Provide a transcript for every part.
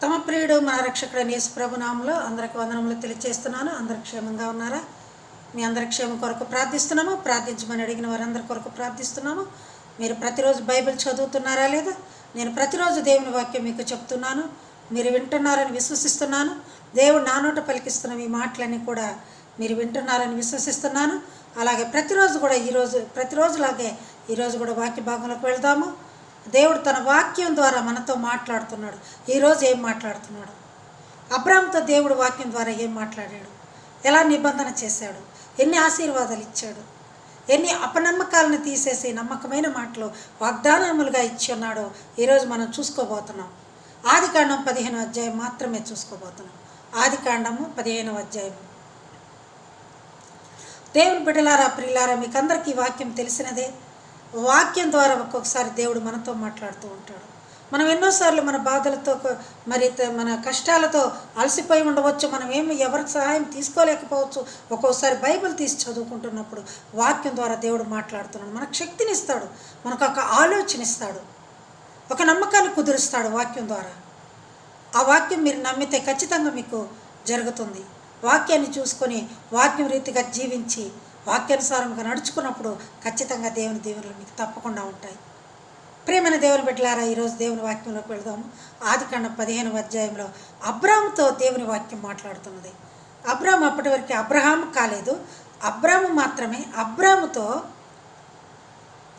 తమ ప్రియుడు మన రక్షకుడైన యేసు ప్రభు నామములో అందరికి వందనములు తెలియజేస్తున్నాను. అందరు క్షేమంగా ఉన్నారా? మీ అందరి క్షేమం కొరకు ప్రార్థిస్తున్నాము. ప్రార్థించమని అడిగిన వారందరి కొరకు ప్రార్థిస్తున్నాము. మీరు ప్రతిరోజు బైబిల్ చదువుతున్నారా లేదా? నేను ప్రతిరోజు దేవుని వాక్యం మీకు చెప్తున్నాను, మీరు వింటున్నారని విశ్వసిస్తున్నాను. దేవుడు నా నోట పలికిస్తున్న ఈ మాటలన్నీ కూడా మీరు వింటున్నారని విశ్వసిస్తున్నాను. అలాగే ప్రతిరోజు కూడా ప్రతిరోజులాగే ఈరోజు కూడా వాక్య భాగంలోకి వెళ్దాము. దేవుడు తన వాక్యం ద్వారా మనతో మాట్లాడుతున్నాడు. ఈరోజు ఏం మాట్లాడుతున్నాడు? అబ్రాహాముతో దేవుడు వాక్యం ద్వారా ఏం మాట్లాడాడు? ఎలా నిబంధన చేశాడు? ఎన్ని ఆశీర్వాదాలు ఇచ్చాడు? ఎన్ని అపనమ్మకాలను తీసేసి నమ్మకమైన మాటలు వాగ్దానములుగా ఇచ్చి ఉన్నాడో ఈరోజు మనం చూసుకోబోతున్నాం. ఆదికాండం 15వ అధ్యాయం మాత్రమే చూసుకోబోతున్నాం. ఆదికాండము 15వ అధ్యాయం. దేవుని బిడ్డలారా, ప్రియులారా, మీకు అందరికీ ఈ వాక్యం తెలిసినదే. వాక్యం ద్వారా ఒక్కొక్కసారి దేవుడు మనతో మాట్లాడుతూ ఉంటాడు. మనం ఎన్నోసార్లు మన బాధలతో మన కష్టాలతో అలసిపోయి ఉండవచ్చు. మనం ఎవరి సహాయం తీసుకోలేకపోవచ్చు. ఒక్కోసారి బైబిల్ తీసి చదువుకుంటున్నప్పుడు వాక్యం ద్వారా దేవుడు మాట్లాడుతున్నాడు. మనకు శక్తిని ఇస్తాడు, మనకు ఒక ఆలోచన ఇస్తాడు, ఒక నమ్మకాన్ని కుదురుస్తాడు వాక్యం ద్వారా. ఆ వాక్యం మీరు నమ్మితే ఖచ్చితంగా మీకు జరుగుతుంది. వాక్యాన్ని చూసుకొని వాక్యం రీతిగా జీవించి వాక్యానుసారంగా నడుచుకున్నప్పుడు ఖచ్చితంగా దేవుని దీవెనలు మీకు తప్పకుండా ఉంటాయి. ప్రియమైన దేవుని బిడ్డలారా, ఈరోజు దేవుని వాక్యంలోకి వెళదాము. ఆదికాండం 15వ అధ్యాయంలో అబ్రాహాముతో దేవుని వాక్యం మాట్లాడుతున్నది. అబ్రాహాము అప్పటి వరకు అబ్రహాము కాలేదు, అబ్రాహాము మాత్రమే. అబ్రాహాముతో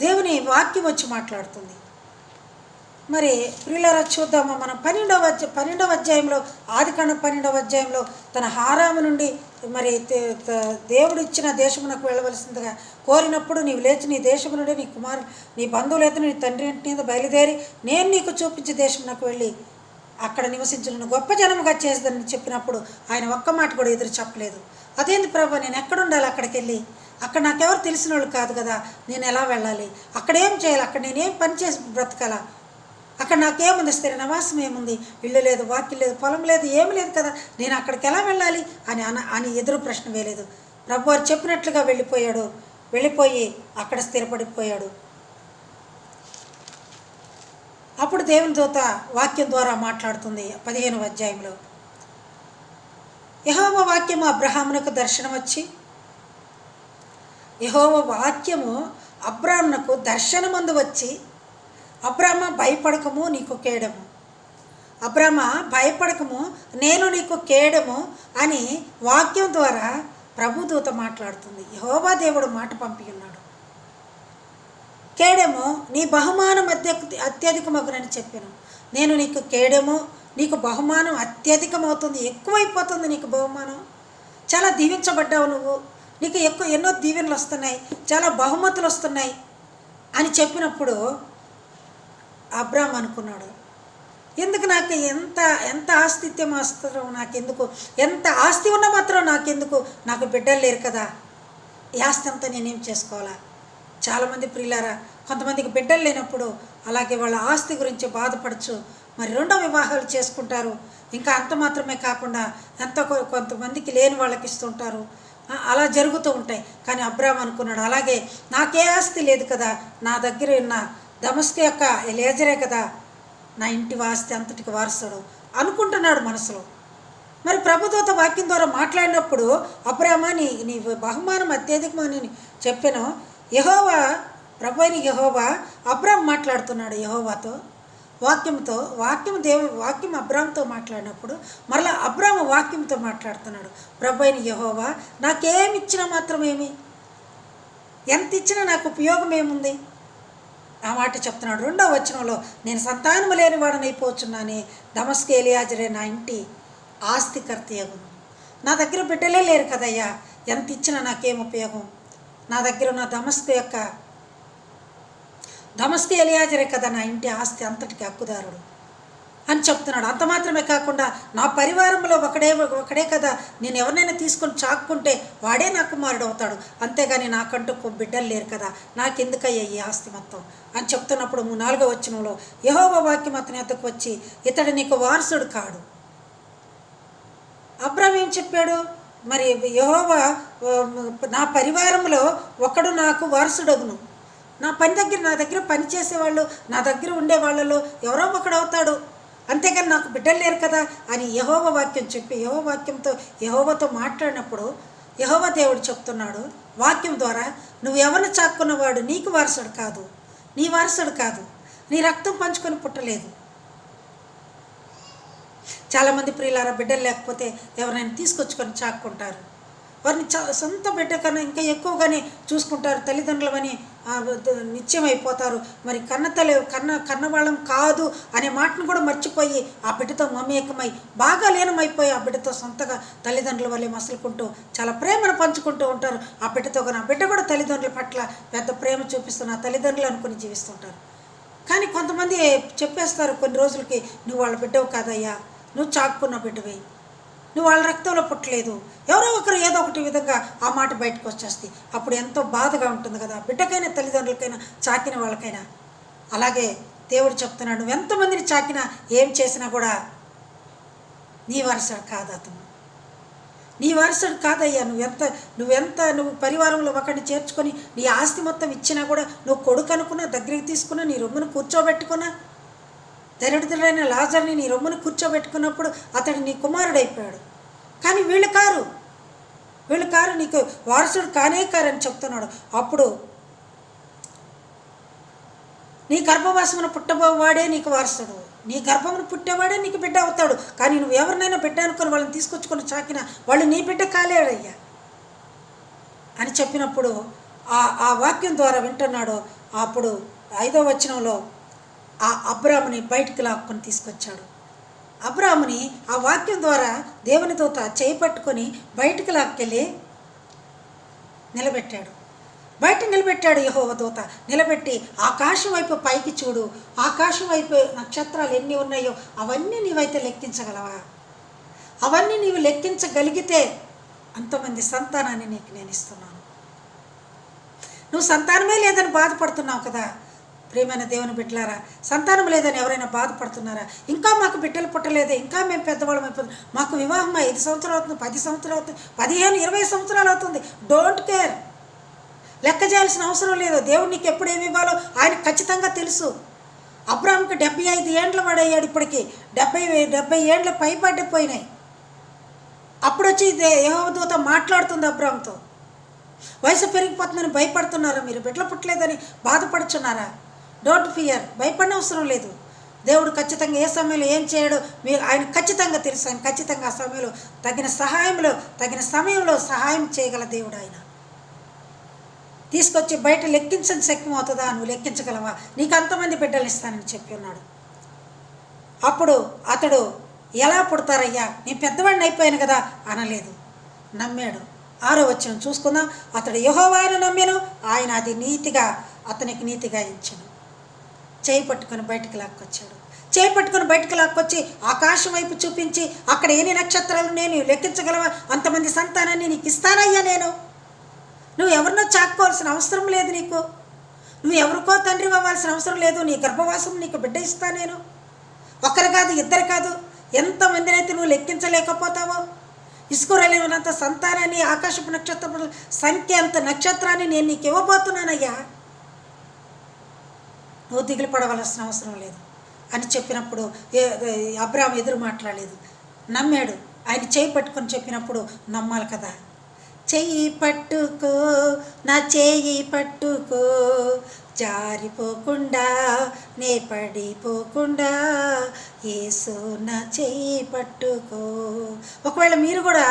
దేవుని వాక్యం వచ్చి మాట్లాడుతుంది. మరి ప్రియులారా, చూద్దామా. మనం 12వ అధ్యాయంలో ఆదికాండం 12వ అధ్యాయంలో తన హారాము నుండి మరి దేవుడు ఇచ్చిన దేశమునకు వెళ్ళవలసిందిగా కోరినప్పుడు, నీవు లేచి నీ దేశము నుండి నీ బంధువులైతే నీ తండ్రి ఇంటి మీద బయలుదేరి నేను నీకు చూపించే దేశమునకు వెళ్ళి అక్కడ నివసించిన గొప్ప జనముగా చేసేదని చెప్పినప్పుడు ఆయన ఒక్క మాట కూడా ఎదురు చెప్పలేదు. అదేంటి ప్రభు, నేను ఎక్కడుండాలి? అక్కడికి వెళ్ళి అక్కడ నాకెవరు తెలిసిన వాళ్ళు కాదు కదా, నేను ఎలా వెళ్ళాలి? అక్కడేం చేయాలి? అక్కడ నేనేం పని చేసి బ్రతకాలా? అక్కడ నాకేముంది? స్థిర నివాసం ఏముంది? ఇల్లు లేదు, వాకిల్ లేదు, పొలం లేదు, ఏమి లేదు కదా, నేను అక్కడికి ఎలా వెళ్ళాలి అని ఎదురు ప్రశ్న వేయలేదు. ప్రభు వారు చెప్పినట్లుగా వెళ్ళిపోయి అక్కడ స్థిరపడిపోయాడు. అప్పుడు దేవుని దూత వాక్యం ద్వారా మాట్లాడుతుంది 15వ అధ్యాయంలో. యెహోవా వాక్యము అబ్రహామునకు దర్శనం వచ్చి, యెహోవా వాక్యము అబ్రాహామునకు దర్శనమందు వచ్చి, అబ్రామా భయపడకము, నీకు కేడము. అబ్రామా భయపడకము, నేను నీకు కేడము అని వాక్యం ద్వారా ప్రభుదూత మాట్లాడుతుంది. యెహోవా దేవుడు మాట పంపి ఉన్నాడు. కేడము, నీ బహుమానం అత్యధికమగునని చెప్పాను. నేను నీకు కేడము, నీకు బహుమానం అత్యధికమవుతుంది, ఎక్కువైపోతుంది నీకు బహుమానం. చాలా దీవించబడ్డావు నువ్వు, నీకు ఎన్నో దీవెనలు వస్తున్నాయి, చాలా బహుమతులు వస్తున్నాయి అని చెప్పినప్పుడు అబ్రాహాము అనుకున్నాడు, ఎందుకు నాకు ఎంత ఆస్తిత్యం వస్తుందో నాకెందుకు, ఎంత ఆస్తి ఉన్నా మాత్రం నాకెందుకు, నాకు బిడ్డలు లేరు కదా, ఈ ఆస్తి అంతా నేనేం చేసుకోవాలా? చాలామంది ప్రియులారా, కొంతమందికి బిడ్డలు లేనప్పుడు అలాగే వాళ్ళ ఆస్తి గురించి బాధపడచ్చు, మరి రెండో వివాహాలు చేసుకుంటారు. ఇంకా అంత మాత్రమే కాకుండా కొంతమందికి లేని వాళ్ళకి ఇస్తుంటారు. అలా జరుగుతూ ఉంటాయి. కానీ అబ్రాహాము అనుకున్నాడు, అలాగే నాకే ఆస్తి లేదు కదా, నా దగ్గర ఉన్న దమస్కు యొక్క ఎలియాజరే కదా నా ఇంటి ఆస్తి అంతటికి వారసుడు అనుకుంటున్నాడు మనసులో. మరి ప్రభుదూత వాక్యం ద్వారా మాట్లాడినప్పుడు అబ్రాహామా నీ బహుమానం అత్యధికమని చెప్పాను. యెహోవా, ప్రభు అయిన యెహోవా అబ్రాహాము మాట్లాడుతున్నాడు యెహోవాతో వాక్యం అబ్రాహాముతో మాట్లాడినప్పుడు మరలా అబ్రాహాము వాక్యంతో మాట్లాడుతున్నాడు. ప్రభు అయిన యెహోవా, నాకేమి ఇచ్చినా మాత్రమేమి, ఎంత ఇచ్చినా నాకు ఉపయోగం ఏముంది? ఆ మాట చెప్తున్నాడు. 2వ వచనంలో, నేను సంతానము లేని వాడని అయిపోతున్నానే, దమస్కు ఎలియాజరే నా ఇంటి ఆస్తికర్త యగును. నా దగ్గర బిడ్డలే లేరు కదయ్యా, ఎంత ఇచ్చినా నాకేం ఉపయోగం? నా దగ్గర ఉన్న దమస్కు ఎలియాజరే కదా నా ఇంటి ఆస్తి అంతటికి హక్కుదారుడు అని చెప్తున్నాడు. అంత మాత్రమే కాకుండా నా పరివారంలో ఒకడే కదా, నేను ఎవరినైనా తీసుకొని చాక్కుంటే వాడే నా కుమారుడు అవుతాడు, అంతేగాని నాకంటూ బిడ్డలు లేరు కదా, నాకెందుకయ్యా ఈ ఆస్తి మొత్తం అని చెప్తున్నప్పుడు 4వ వచనంలో యెహోవా వాక్యం అతని వద్దకు వచ్చి, ఇతడు నీకు వారసుడు కాడు. అబ్రాహాము ఏం చెప్పాడు? మరి యెహోవా, నా పరివారంలో ఒకడు నాకు వారసుడగును, నా దగ్గర పని చేసేవాళ్ళు, నా దగ్గర ఉండే వాళ్ళలో ఎవరో ఒకడు అవుతాడు అంతేగాని నాకు బిడ్డలు లేరు కదా అని యెహోవా వాక్యం చెప్పి యెహోవా వాక్యంతో యెహోవాతో మాట్లాడినప్పుడు యెహోవా దేవుడు చెప్తున్నాడు వాక్యం ద్వారా, నువ్వు ఎవరిని చాక్కున్నవాడు నీకు వారసుడు కాదు, నీ వారసుడు కాదు, నీ రక్తం పంచుకొని పుట్టలేదు. చాలామంది ప్రియులారా బిడ్డలు లేకపోతే ఎవరైనా తీసుకొచ్చుకొని చాక్కుంటారు. వారిని సొంత బిడ్డ కన్నా ఇంకా ఎక్కువగానే చూసుకుంటారు. తల్లిదండ్రులమని నిశ్చయమైపోతారు. మరి కన్నవాళ్ళం కాదు అనే మాటను కూడా మర్చిపోయి ఆ బిడ్డతో మమేకమై బాగా లీనమైపోయి ఆ బిడ్డతో సొంతగా తల్లిదండ్రుల వల్లే మసులుకుంటూ చాలా ప్రేమను పంచుకుంటూ ఉంటారు. ఆ బిడ్డతో కానీ ఆ బిడ్డ కూడా తల్లిదండ్రుల పట్ల పెద్ద ప్రేమ చూపిస్తున్న తల్లిదండ్రులు అనుకుని జీవిస్తుంటారు. కానీ కొంతమంది చెప్పేస్తారు కొన్ని రోజులకి, నువ్వు వాళ్ళ బిడ్డవు కాదయ్యా, నువ్వు చాక్కున్న బిడ్డవే, నువ్వు వాళ్ళ రక్తంలో పుట్టలేదు. ఎవరో ఒకరు ఏదో ఒకటి విధంగా ఆ మాట బయటకు వచ్చేస్తే అప్పుడు ఎంతో బాధగా ఉంటుంది కదా బిడ్డకైనా తల్లిదండ్రులకైనా చాకిన వాళ్ళకైనా. అలాగే దేవుడు చెప్తున్నాడు, నువ్వు ఎంతమందిని చాకినా ఏం చేసినా కూడా నీ వారసుడు కాదు అతను, నీ వారసుడు కాదయ్యా. నువ్వు పరివారంలో ఒకరిని చేర్చుకొని నీ ఆస్తి మొత్తం ఇచ్చినా కూడా, నువ్వు కొడుకు అనుకున్నా, దగ్గరికి తీసుకున్నా, నీ రొమ్మును కూర్చోబెట్టుకున్నా, దరిద్రుడైన లాజర్ని నీ రొమ్మును కూర్చోబెట్టుకున్నప్పుడు అతడు నీ కుమారుడైపోయాడు. కానీ వీళ్ళు కారు నీకు వారసుడు కారని చెప్తున్నాడు. అప్పుడు నీ గర్భవాసమున పుట్టబోవాడే నీకు వారసుడు, నీ గర్భమును పుట్టేవాడే నీకు బిడ్డ అవుతాడు. కానీ నువ్వు ఎవరినైనా బిడ్డ అనుకొని వాళ్ళని తీసుకొచ్చుకొని చాకినా వాళ్ళు నీ బిడ్డ కాలేడయ్యా అని చెప్పినప్పుడు ఆ వాక్యం ద్వారా వింటున్నాడు. అప్పుడు 5వ వచనంలో ఆ అబ్రాముని బయటికి లాక్కొని తీసుకొచ్చాడు. అబ్రాముని ఆ వాక్యం ద్వారా దేవుని దూత చేయి పట్టుకొని బయటికి లాక్కెళ్ళి నిలబెట్టాడు యెహోవా దూత. నిలబెట్టి ఆకాశం వైపు పైకి చూడు, ఆకాశం వైపు నక్షత్రాలు ఎన్ని ఉన్నాయో అవన్నీ నీవైతే లెక్కించగలవా? అవన్నీ నీవు లెక్కించగలిగితే అంతమంది సంతానాన్ని నీకు నేను ఇస్తున్నాను. నువ్వు సంతానమే లేదని బాధపడుతున్నావు కదా ప్రియమైన దేవుని బిడ్డలారా. సంతానం లేదని ఎవరైనా బాధపడుతున్నారా? ఇంకా మాకు బిడ్డలు పుట్టలేదు, ఇంకా మేము పెద్దవాళ్ళం అయిపోతుంది, మాకు వివాహం 5 సంవత్సరాలు అవుతుంది, 10 సంవత్సరాలు అవుతుంది, 15, 20 సంవత్సరాలు అవుతుంది. డోంట్ కేర్, లెక్క చేయాల్సిన అవసరం లేదు. దేవుడు నీకు ఎప్పుడు ఏమి ఇవ్వాలో ఆయన ఖచ్చితంగా తెలుసు. అబ్రాహాంకి 75 ఏండ్ల వాడయ్యాడు. ఇప్పటికి 70 ఏండ్ల పైపడిపోయినాయి. అప్పుడు వచ్చి యెహోవా దూత మాట్లాడుతుంది అబ్రాహాంతో. వయసు పెరిగిపోతుందని భయపడుతున్నారా? మీరు బిడ్డలు పుట్టలేదని బాధపడుచున్నారా? డోంట్ ఫియర్, భయపడిన అవసరం లేదు. దేవుడు ఖచ్చితంగా ఏ సమయంలో ఏం చేయడో ఆయన ఖచ్చితంగా తెలుసు. ఆయన ఖచ్చితంగా ఆ సమయంలో తగిన సమయంలో సహాయం చేయగల దేవుడు ఆయన. తీసుకొచ్చి బయట లెక్కించని శక్యం అవుతుందా? నువ్వు లెక్కించగలవా? నీకు అంతమంది బిడ్డలు ఇస్తానని చెప్పి ఉన్నాడు. అప్పుడు అతడు ఎలా పుడతారయ్యా, నేను పెద్దవాడిని అయిపోయాను కదా అనలేదు, నమ్మాడు. 6వ వచనం చూసుకుందాం. అతడు యెహోవాను నమ్మెను, ఆయన అది అతనికి నీతిగా ఇచ్చాను. చేయి పట్టుకొని బయటికి లాక్కొచ్చి ఆకాశం వైపు చూపించి, అక్కడ ఎన్ని నక్షత్రాలు నేను లెక్కించగలవా? అంతమంది సంతానాన్ని నీకు ఇస్తానయ్యా నేను. నువ్వు ఎవరినో చాక్కోవాల్సిన అవసరం లేదు, నువ్వు ఎవరికో తండ్రి అవ్వాల్సిన అవసరం లేదు. నీ గర్భవాసం నీకు బిడ్డ ఇస్తా నేను. ఒకరు కాదు, ఇద్దరు కాదు, ఎంతమందిని అయితే నువ్వు లెక్కించలేకపోతావో, ఇసుకురలేనంత సంతానాన్ని, ఆకాశపు నక్షత్ర సంఖ్య అంత నక్షత్రాన్ని నేను నీకు ఇవ్వబోతున్నానయ్యా, నువ్వు దిగులు పడవలసిన అవసరం లేదు అని చెప్పినప్పుడు అబ్రాహాము ఎదురు మాట్లాడలేదు, నమ్మాడు. ఆయన చేయి పట్టుకొని చెప్పినప్పుడు నమ్మాలి కదా. చెయ్యి పట్టుకో, నా చేయి పట్టుకో, జారిపోకుండా నే పడిపోకుండా యేసు నా చెయ్యి పట్టుకో. ఒకవేళ మీరు కూడా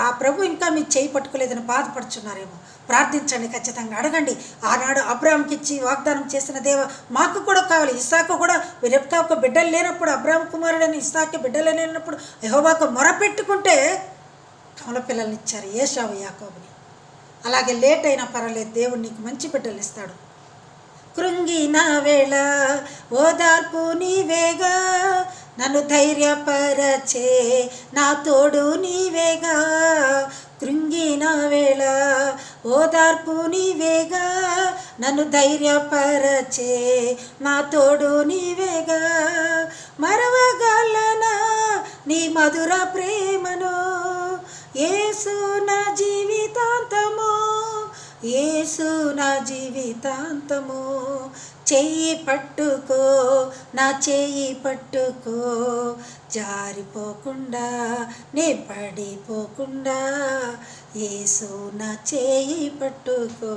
ఆ ప్రభు ఇంకా మీ చెయ్యి పట్టుకోలేదని బాధపడుచున్నారేమో, ప్రార్థించండి, ఖచ్చితంగా అడగండి. ఆనాడు అబ్రాహాంకి ఇచ్చి వాగ్దానం చేసిన దేవ మాకు కూడా కావాలి. ఇస్సాకు కూడా రెబ్కాకు బిడ్డలు లేనప్పుడు, అబ్రాహాము కుమారుడని ఇస్సాకు బిడ్డలు లేనప్పుడు యెహోవాకు మొరపెట్టుకుంటే కమల పిల్లల్ని ఇచ్చారు, ఏశావు యాకోబుని. అలాగే లేట్ అయినా పర్వాలేదు, దేవుడు నీకు మంచి బిడ్డలు ఇస్తాడు. కృంగిన వేళ ఓదార్పు నీవేగా, నన్ను ధైర్యపరచే నా తోడు నీవేగా. కృంగిన వేళ ఓదార్పు నీవేగా, నన్ను ధైర్యపరచే నా తోడు నీవేగా. మరవగలనా నీ మధుర ప్రేమను, యేసు నా జీవితాంతము, యేసు నా జీవితాంతము. చెయ్యి పట్టుకో, నా చెయ్యి పట్టుకో, జారిపోకుండా నే పడిపోకుండా, యేసు నా చెయ్యి పట్టుకో.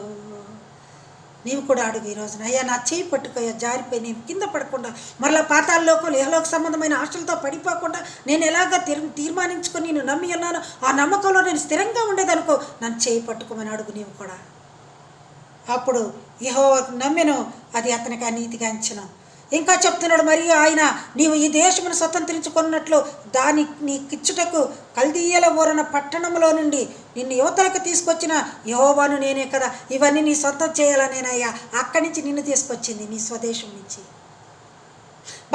నీవు కూడా అడుగు ఈరోజున, అయ్యా నా చేయి పట్టుకోయా, జారిపోయి నేను కింద పడకుండా, మరలా పాతాల్లోకి లేహలోక సంబంధమైన ఆశలతో పడిపోకుండా నేను ఎలాగ తీర్మానించుకొని నేను నమ్మి ఉన్నాను, ఆ నమ్మకంలో నేను స్థిరంగా ఉండేదనుకో, నన్ను చేయి పట్టుకోమని అడుగు నీవు కూడా. అప్పుడు యెహోవా నమ్మెను, అది అతనికి అనీతిగా అంచను. ఇంకా చెప్తున్నాడు, మరియు ఆయన నీవు ఈ దేశమును స్వతంత్రించుకున్నట్లు దాని నీకిచ్చుటకు కల్దీయుల ఊరన పట్టణంలో నుండి నిన్ను యువతలకు తీసుకొచ్చిన యెహోవాను నేనే కదా. ఇవన్నీ నీ సొంతం చేయాలనేనయ్యా, అక్కడి నుంచి నిన్ను తీసుకొచ్చింది, నీ స్వదేశం నుంచి.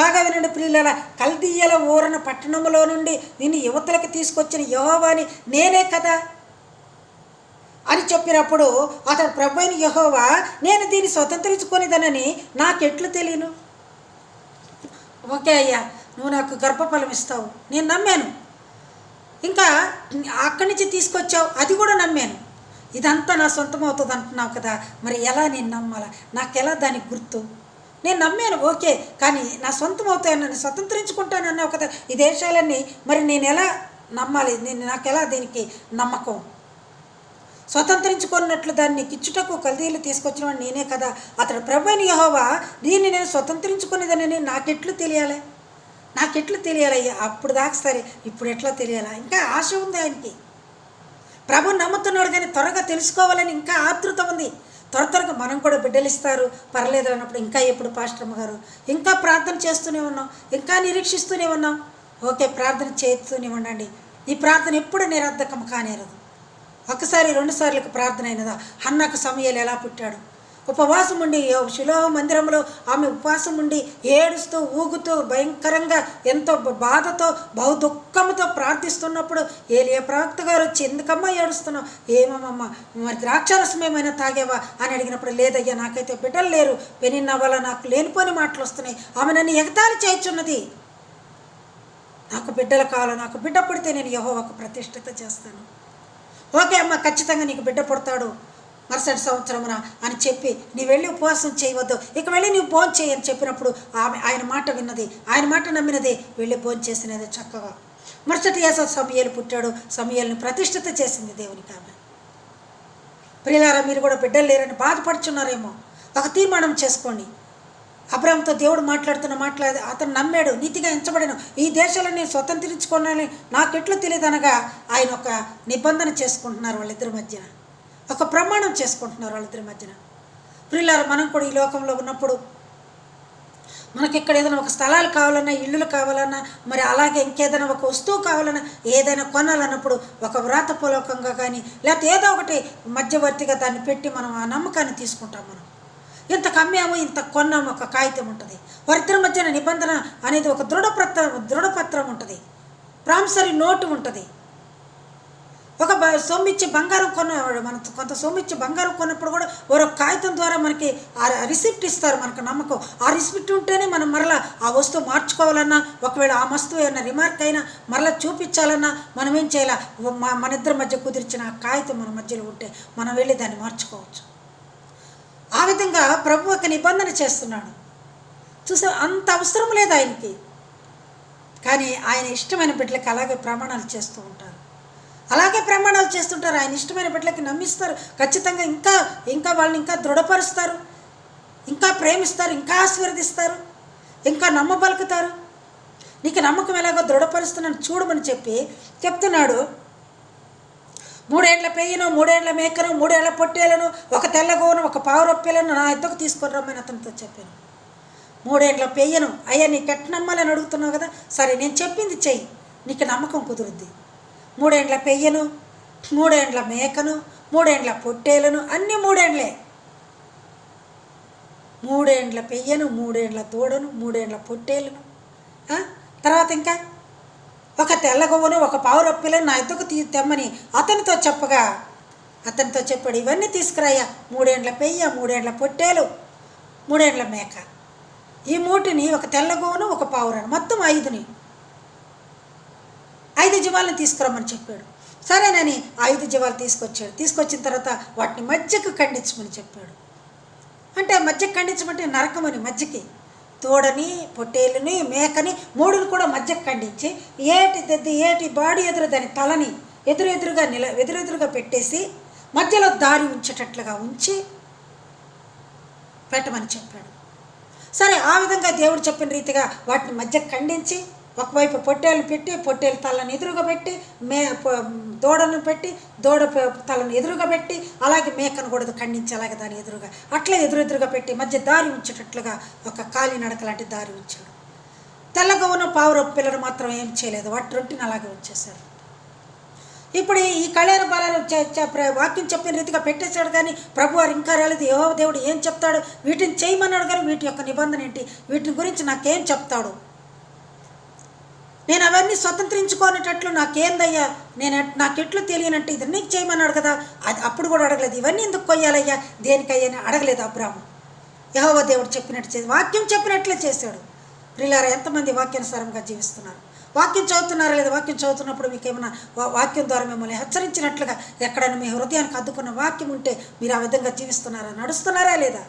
బాగా వినండి ప్రియులారా, కల్దీయుల ఊరన పట్టణంలో నుండి నిన్ను యువతలకు తీసుకొచ్చిన యెహోవాని నేనే కదా అని చెప్పినప్పుడు అతడు ప్రభువైన యెహోవా నేను దీన్ని స్వతంత్రించుకునేదనని నాకెట్లు తెలియను. ఓకే అయ్యా, నువ్వు నాకు గర్భఫలం ఇస్తావు, నేను నమ్మాను. ఇంకా అక్కడి నుంచి తీసుకొచ్చావు, అది కూడా నమ్మాను. ఇదంతా నా సొంతం అవుతుంది అంటున్నావు కదా, మరి ఎలా నేను నమ్మాలా, నాకెలా దానికి గుర్తు? నేను నమ్మాను ఓకే, కానీ నా సొంతం అవుతాయి, నన్ను స్వతంత్రించుకుంటాను అన్నావు కదా ఈ దేశాలన్నీ, మరి నేను ఎలా నమ్మాలి? నాకెలా దీనికి నమ్మకం? స్వతంత్రించుకున్నట్లు దాన్ని ఇచ్చుటకు కల్దీయులు తీసుకొచ్చిన వాడు నేనే కదా. అతడు ప్రభువైన యెహోవా దీన్ని నేను స్వతంత్రించుకునేదని నాకెట్లు తెలియాలి? తెలియాలయ్యా? అప్పుడు దాకా సరే, ఇప్పుడు ఎట్లా తెలియాలా? ఇంకా ఆశ ఉంది ఆయనకి. ప్రభుని నమ్ముతున్నాడు కానీ త్వరగా తెలుసుకోవాలని ఇంకా ఆతృత ఉంది. త్వరగా మనం కూడా బిడ్డలు ఇస్తారు పర్లేదు అన్నప్పుడు ఇంకా ఎప్పుడు పాస్టర్మ్మ గారు ఇంకా ప్రార్థన చేస్తూనే ఉన్నాం, ఇంకా నిరీక్షిస్తూనే ఉన్నాం. ఓకే, ప్రార్థన చేస్తూనే ఉండండి. ఈ ప్రార్థన ఎప్పుడు నిరర్ధకం కానేరదు. ఒకసారి 2 సార్లకు ప్రార్థన అయినదా? హన్నకు సమూయేలు ఎలా పుట్టాడు? ఉపవాసం ఉండి షిలోహ మందిరంలో ఆమె ఉపవాసం ఉండి ఏడుస్తూ ఊగుతూ భయంకరంగా ఎంతో బాధతో బహు దుఃఖంతో ప్రార్థిస్తున్నప్పుడు ఏలియా ప్రవక్త గారు వచ్చి, ఎందుకమ్మా ఏడుస్తున్నావు? ఏమమ్మా, మరి ద్రాక్షారసం ఏమైనా తాగేవా అని అడిగినప్పుడు, లేదయ్యా నాకైతే బిడ్డలు లేరు, పెనిన్న వల్ల నాకు లేనిపోని మాటలు వస్తున్నాయి, ఆమె నన్ను ఎగతాళి చేయుచున్నది, నాకు బిడ్డలు కావాలి, నాకు బిడ్డ పుడితే నేను యెహోవాకు ప్రతిష్ఠిత చేస్తాను. ఓకే అమ్మ, ఖచ్చితంగా నీకు బిడ్డ పుడతాడు మరుసటి సంవత్సరమున అని చెప్పి నీ వెళ్ళి ఉపవాసం చేయవద్దు, ఇక వెళ్ళి నీవు భోజనం చేయి అని చెప్పినప్పుడు ఆయన మాట విన్నది, ఆయన మాట నమ్మినది, వెళ్ళి భోజనం చేసినది చక్కగా. మరుసటి సమూయేలు పుట్టాడు, సమూయేలుని ప్రతిష్ఠిత చేసింది దేవునికి ఆమె. ప్రియులారా, మీరు కూడా బిడ్డలు లేరని బాధపడుచున్నారేమో, ఒక తీర్మానం చేసుకోండి. అబ్రాహాముతో దేవుడు మాట్లాడి అతను నమ్మాడు, నీతిగా ఎంచబడిన ఈ దేశాలను నేను స్వతంత్రించుకోవాలని నాకెట్లు తెలియదు అనగా ఆయన ఒక నిబంధన చేసుకుంటున్నారు వాళ్ళిద్దరి మధ్యన, ఒక ప్రమాణం చేసుకుంటున్నారు వాళ్ళిద్దరి మధ్యన. ప్రియులారా, మనం కూడా ఈ లోకంలో ఉన్నప్పుడు మనకి ఇక్కడ ఏదైనా ఒక స్థలాలు కావాలన్నా, ఇల్లులు కావాలన్నా, మరి అలాగే ఇంకేదైనా ఒక వస్తువు కావాలన్నా, ఏదైనా కొనాలన్నప్పుడు ఒక వ్రాతపూర్వకంగా కానీ లేకపోతే ఏదో ఒకటి మధ్యవర్తిగా దాన్ని పెట్టి మనం ఆ నమ్మకాన్ని తీసుకుంటాం. మనం ఇంత కమ్మాము, ఇంత కొన్నాము, ఒక కాగితం ఉంటుంది. వారిద్దరి మధ్యన నిబంధన అనేది ఒక దృఢపత్రం ఉంటుంది, ప్రామిసరీ నోటు ఉంటుంది. ఒక సొమ్మిచ్చి బంగారం కొన్నవాడు, మనం కొంత సొమ్మిచ్చి బంగారం కొన్నప్పుడు కూడా ఒక కాగితం ద్వారా మనకి ఆ రిసిప్ట్ ఇస్తారు, మనకు నమ్మకం. ఆ రిసిప్ట్ ఉంటేనే మనం మరలా ఆ వస్తువు మార్చుకోవాలన్నా, ఒకవేళ ఆ వస్తువు ఏమైనా రిమార్క్ అయినా మరలా చూపించాలన్నా మనం ఏం చేయాలి? మన ఇద్దరి మధ్య కుదిర్చిన ఆ కాగితం మన మధ్యలో ఉంటే మనం వెళ్ళి దాన్ని మార్చుకోవచ్చు. ఆ విధంగా ప్రభు ఒక నిబంధన చేస్తున్నాడు. చూసా, అంత అవసరం లేదు ఆయనకి, కానీ ఆయన ఇష్టమైన బిడ్డలకి అలాగే ప్రమాణాలు చేస్తూ ఉంటారు. ఆయన ఇష్టమైన బిడ్డలకి నమ్మిస్తారు, ఖచ్చితంగా ఇంకా వాళ్ళని ఇంకా దృఢపరుస్తారు, ఇంకా ప్రేమిస్తారు, ఇంకా ఆశీర్వదిస్తారు, ఇంకా నమ్మబలుకుతారు. నీకు నమ్మకం ఎలాగో దృఢపరుస్తున్నాను చూడమని చెప్తున్నాడు. 3 ఏళ్ల పెయ్యను, 3 ఏళ్ల మేకను, 3 ఏళ్ల పొట్టేలను, ఒక తెల్లగోను, ఒక పావురొప్పెలను నా ఎద్దకు తీసుకొని రమ్మని అతనితో చెప్పాను. 3 ఏళ్ల పెయ్యను, అయ్యా నీకు ఎట్ట నమ్మాలని అడుగుతున్నావు కదా, సరే నేను చెప్పింది చెయ్యి, నీకు నమ్మకం కుదురుద్ది. 3 ఏళ్ల పెయ్యను, 3 ఏళ్ల మేకను, 3 ఏళ్ల పొట్టేలను, అన్నీ 3 ఏళ్లే. 3 ఏళ్ల పెయ్యను, 3 ఏళ్ల దూడను, 3 ఏళ్ల పొట్టేలను, తర్వాత ఇంకా ఒక తెల్లగొవ్వను, ఒక పావురొప్పిలను నా ఎద్దకు తెమ్మని అతనితో చెప్పాడు. ఇవన్నీ తీసుకురాయ్యా, 3 ఏళ్ల పెయ్య, 3 ఏళ్ల పొట్టేలు, 3 ఏళ్ల మేక, ఈ 3ని, ఒక తెల్లగోవును, ఒక పావురాను, మొత్తం 5ని, 5 జీవాలను తీసుకురమ్మని చెప్పాడు. సరేనని 5 జీవాలు తీసుకొచ్చాడు. తీసుకొచ్చిన తర్వాత వాటిని మధ్యకు ఖండించమని చెప్పాడు. అంటే మధ్య ఖండించమంటే నరకమని మధ్యకి తోడని పొట్టేలుని మేకని మూడుని కూడా మధ్యకు ఖండించి ఏటి బాడీ ఎదురు దాని తలని ఎదురెదురుగా పెట్టేసి మధ్యలో దారి ఉంచేటట్లుగా ఉంచి పెట్టమని చెప్పాడు. సరే, ఆ విధంగా దేవుడు చెప్పిన రీతిగా వాటిని మధ్య ఖండించి ఒకవైపు పొట్టేలు పెట్టి పొట్టేలు తలను ఎదురుగా పెట్టి దూడను పెట్టి దూడ తలను ఎదురుగా పెట్టి అలాగే మేకను కూడా ఖండించి అలాగే దాని ఎదురుగా అట్లా ఎదురెదురుగా పెట్టి మధ్య దారి ఉంచేటట్లుగా ఒక కాలినడక లాంటి దారి ఉంచాడు. తెల్లగవ్వను పావురొప్పు పిల్లలు మాత్రం ఏం చేయలేదు, వాటి రొట్టిని అలాగే ఉంచేశాడు. ఇప్పుడు ఈ కళ్యాణ బాలను వాక్యం చెప్పిన రీతిగా పెట్టేశాడు, కానీ ప్రభు వారు ఇంకా రాలేదు. యెహోవా దేవుడు ఏం చెప్తాడు, వీటిని చేయమన్నాడు, కానీ వీటి యొక్క నిబంధన ఏంటి, వీటిని గురించి నాకేం చెప్తాడు, నేను అవన్నీ స్వతంత్రించుకోనేటట్లు నాకేందయ్యా, నాకెట్లు తెలియనంటే ఇది నీకు చేయమన్నాడు కదా, అది అప్పుడు కూడా అడగలేదు. ఇవన్నీ ఎందుకు కొయ్యాలయ్యా, దేనికయ్యా అని అడగలేదు అబ్రాము. యెహోవా దేవుడు చెప్పినట్టు చేసి వాక్యం చెప్పినట్లే చేశాడు. ప్రియులారా, ఎంతమంది వాక్యానుసారంగా జీవిస్తున్నారు? వాక్యం చదువుతున్నారా లేదా? వాక్యం చదువుతున్నప్పుడు మీకు ఏమైనా వాక్యం ద్వారా మిమ్మల్ని హెచ్చరించినట్లుగా ఎక్కడైనా మీ హృదయానికి అద్దుకున్న వాక్యం ఉంటే మీరు ఆ విధంగా జీవిస్తున్నారా, నడుస్తున్నారా లేదా?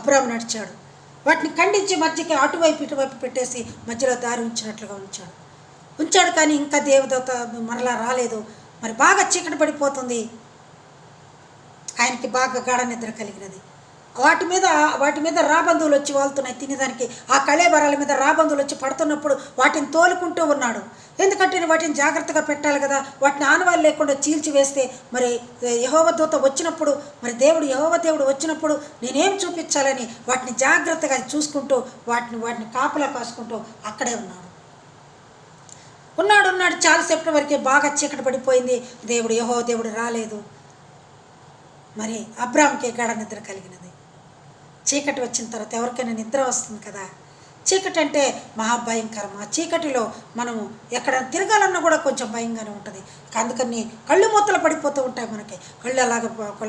అబ్రాము నడిచాడు. వాటిని ఖండించి మధ్యకి అటువైపు ఇటువైపు పెట్టేసి మధ్యలో దారి ఉంచాడు. కానీ ఇంకా దేవదూత మరలా రాలేదు. మరి బాగా చీకటి పడిపోతుంది, ఆయనకి బాగా గాఢ నిద్ర కలిగినది. వాటి మీద రాబంధువులు వచ్చి వాళ్తున్నాయి తినేదానికి. ఆ కళేబరాల మీద రాబంధువులు వచ్చి పడుతున్నప్పుడు వాటిని తోలుకుంటూ ఉన్నాడు. ఎందుకంటే వాటిని జాగ్రత్తగా పెట్టాలి కదా, వాటిని ఆనవాళ్ళు లేకుండా చీల్చివేస్తే మరి యెహోవా దూత వచ్చినప్పుడు, మరి యెహోవా దేవుడు వచ్చినప్పుడు నేనేం చూపించాలని వాటిని జాగ్రత్తగా చూసుకుంటూ వాటిని కాపలా కాసుకుంటూ అక్కడే ఉన్నాడు. చాలాసేపటి వరకే బాగా చీకటి పడిపోయింది. యెహోవా దేవుడు రాలేదు. మరి అబ్రాముకి గాఢ నిద్ర కలిగినది. చీకటి వచ్చిన తర్వాత ఎవరికైనా నిద్ర వస్తుంది కదా. చీకటి అంటే మహాభయంకరం. ఆ చీకటిలో మనము ఎక్కడ తిరగాలన్నా కూడా కొంచెం భయంగానే ఉంటుంది. అందుకని కళ్ళు మూతలు పడిపోతూ ఉంటాయి మనకి. కళ్ళు అలాగ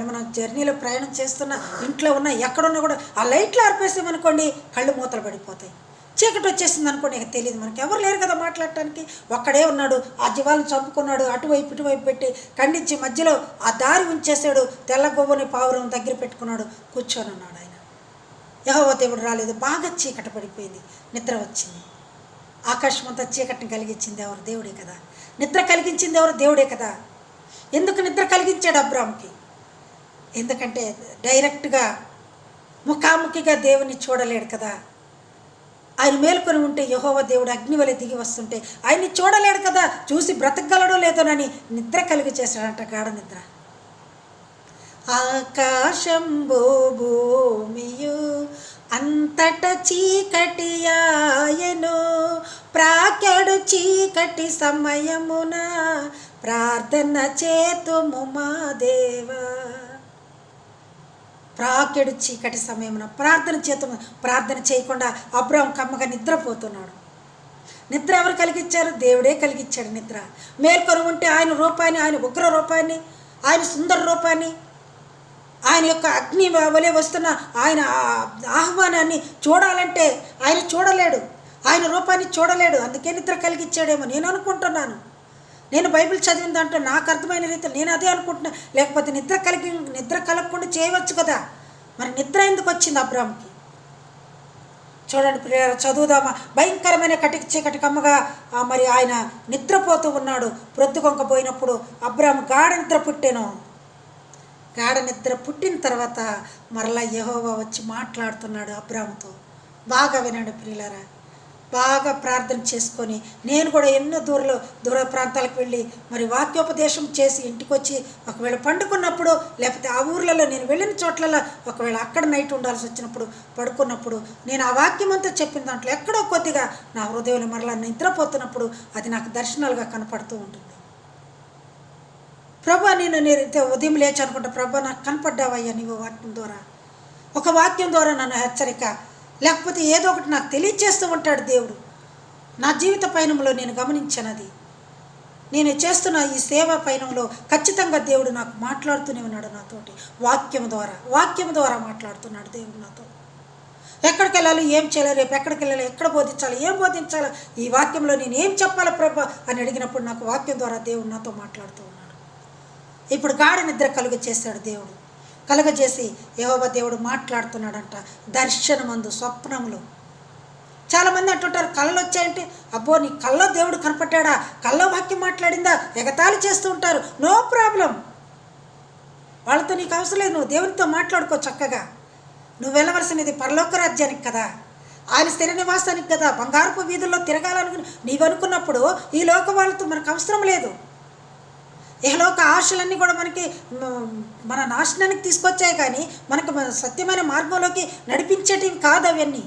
మనం జర్నీలో ప్రయాణం చేస్తున్నా, ఇంట్లో ఉన్నా, ఎక్కడున్నా కూడా ఆ లైట్లు ఆర్పేసామనుకోండి కళ్ళు మూతలు పడిపోతాయి. చీకటి వచ్చేసింది అనుకోండి, ఇక తెలియదు, మనకి ఎవరు లేరు కదా మాట్లాడటానికి. ఒక్కడే ఉన్నాడు, ఆ జీవాలను చంపుకున్నాడు, అటువైపు ఇటువైపు పెట్టి ఖండించి మధ్యలో ఆ దారి ఉంచేసాడు. తెల్లగొవ్వని పావురం దగ్గర పెట్టుకున్నాడు, కూర్చొని ఉన్నాడు ఆయన. యెహోవా దేవుడు రాలేదు. బాగా చీకటి పడిపోయింది, నిద్ర వచ్చింది. ఆకాశం అంతా చీకటిని కలిగించింది ఎవరు? దేవుడే కదా. నిద్ర కలిగించింది ఎవరు? దేవుడే కదా. ఎందుకు నిద్ర కలిగించాడు అబ్రాముకి? ఎందుకంటే డైరెక్ట్గా ముఖాముఖిగా దేవుని చూడలేడు కదా. ఆయన మేలుకొని ఉంటే యెహోవా దేవుడు అగ్ని వలె దిగి వస్తుంటే ఆయన్ని చూడలేడు కదా. చూసి బ్రతకగలడో లేదోనని నిద్ర కలిగి చేశాడంట, గాఢ నిద్ర. ఆకాశంబు భూమియు అంతట చీకటియాయను, ప్రాకెడు చీకటి సమయమున ప్రార్థన చేతుము మా దేవా. ప్రాకెడు చీకటి సమయమున ప్రార్థన చేయకుండా అబ్రాము కమ్మగా నిద్రపోతున్నాడు. నిద్ర ఎవరు కలిగించారు? దేవుడే కలిగించాడు నిద్ర. మేల్కొని ఉంటే ఆయన రూపాన్ని, ఆయన ఉగ్ర రూపాన్ని, ఆయన సుందర రూపాన్ని, ఆయన యొక్క అగ్ని వలె వస్తున్న ఆయన ఆహ్వానాన్ని చూడాలంటే ఆయన చూడలేడు, ఆయన రూపాన్ని చూడలేడు. అందుకే నిద్ర కలిగించాడేమో నేను అనుకుంటున్నాను. నేను బైబిల్ చదివిన దాంట్లో నాకు అర్థమైన రీతిలో నేను అదే అనుకుంటున్నా. లేకపోతే నిద్ర కలగకుండా చేయవచ్చు కదా. మరి నిద్ర ఎందుకు వచ్చింది అబ్రాముకి? చూడండి ప్రియులారా, చదువుదామా. భయంకరమైన చీకటి కమ్మగా మరి ఆయన నిద్రపోతూ ఉన్నాడు. ప్రొద్దుకొంక పోయినప్పుడు అబ్రాము గాఢ నిద్ర పుట్టాను. గాఢ నిద్ర పుట్టిన తర్వాత మరలా యెహోవా వచ్చి మాట్లాడుతున్నాడు అబ్రాముతో. బాగా వినండి ప్రియులారా, బాగా ప్రార్థన చేసుకొని నేను కూడా ఎన్నో దూర ప్రాంతాలకు వెళ్ళి మరి వాక్యోపదేశం చేసి ఇంటికి వచ్చి ఒకవేళ పండుకున్నప్పుడు, లేకపోతే ఆ ఊర్లలో నేను వెళ్ళిన చోట్లలో ఒకవేళ అక్కడ నైట్ ఉండాల్సి వచ్చినప్పుడు, పడుకున్నప్పుడు నేను ఆ వాక్యం అంతా చెప్పిన దాంట్లో ఎక్కడో కొద్దిగా నా హృదయంలో మరలా నిద్రపోతున్నప్పుడు అది నాకు దర్శనాలుగా కనపడుతూ ఉంటుంది. ప్రభా, నేను ఉదయం లేచి అనుకుంటా, ప్రభా నాకు కనపడ్డావయ్యా నీవు వాక్యం ద్వారా. ఒక వాక్యం ద్వారా నన్ను హెచ్చరిక, లేకపోతే ఏదో ఒకటి నాకు తెలియజేస్తూ ఉంటాడు దేవుడు. నా జీవిత పయనంలో నేను గమనించినది, నేను చేస్తున్న ఈ సేవా పయనంలో ఖచ్చితంగా దేవుడు నాకు మాట్లాడుతూనే ఉన్నాడు నాతోటి. వాక్యం ద్వారా మాట్లాడుతున్నాడు దేవుడు నాతో. ఎక్కడికి వెళ్ళాలి, ఏం చేయాలి, రేపు ఎక్కడికి వెళ్ళాలి, ఎక్కడ బోధించాలి, ఏం బోధించాలి, ఈ వాక్యంలో నేను ఏం చెప్పాలి ప్రభా అని అడిగినప్పుడు నాకు వాక్యం ద్వారా దేవుడు నాతో మాట్లాడుతూ ఉన్నాడు. ఇప్పుడు గాఢ నిద్ర కలుగ చేశాడు దేవుడు. కలుగజేసి యెహోవా దేవుడు మాట్లాడుతున్నాడంట దర్శనమందు, స్వప్నములు. చాలామంది అంటుంటారు కళలు వచ్చాయంటే, అబ్బో నీ కళ్ళలో దేవుడు కనపడ్డా, కళ్ళలో వాక్యం మాట్లాడిందా, ఎగతాళి చేస్తూ ఉంటారు. నో ప్రాబ్లం, వాళ్ళతో నీకు అవసరం లేదు. నువ్వు దేవునితో మాట్లాడుకో చక్కగా. నువ్వు వెళ్ళవలసినది పరలోక రాజ్యానికి కదా, ఆయన స్థిర నివాసానికి కదా. బంగారపు వీధుల్లో తిరగాలనుకుని నీవు అనుకున్నప్పుడు ఈ లోక వాళ్ళతో మనకు అవసరం లేదు. ఇహలోక ఆశలన్నీ కూడా మనకి మన నాశనానికి తీసుకొచ్చాయి, కానీ మనకు సత్యమైన మార్గంలోకి నడిపించేటివి కాదు అవన్నీ.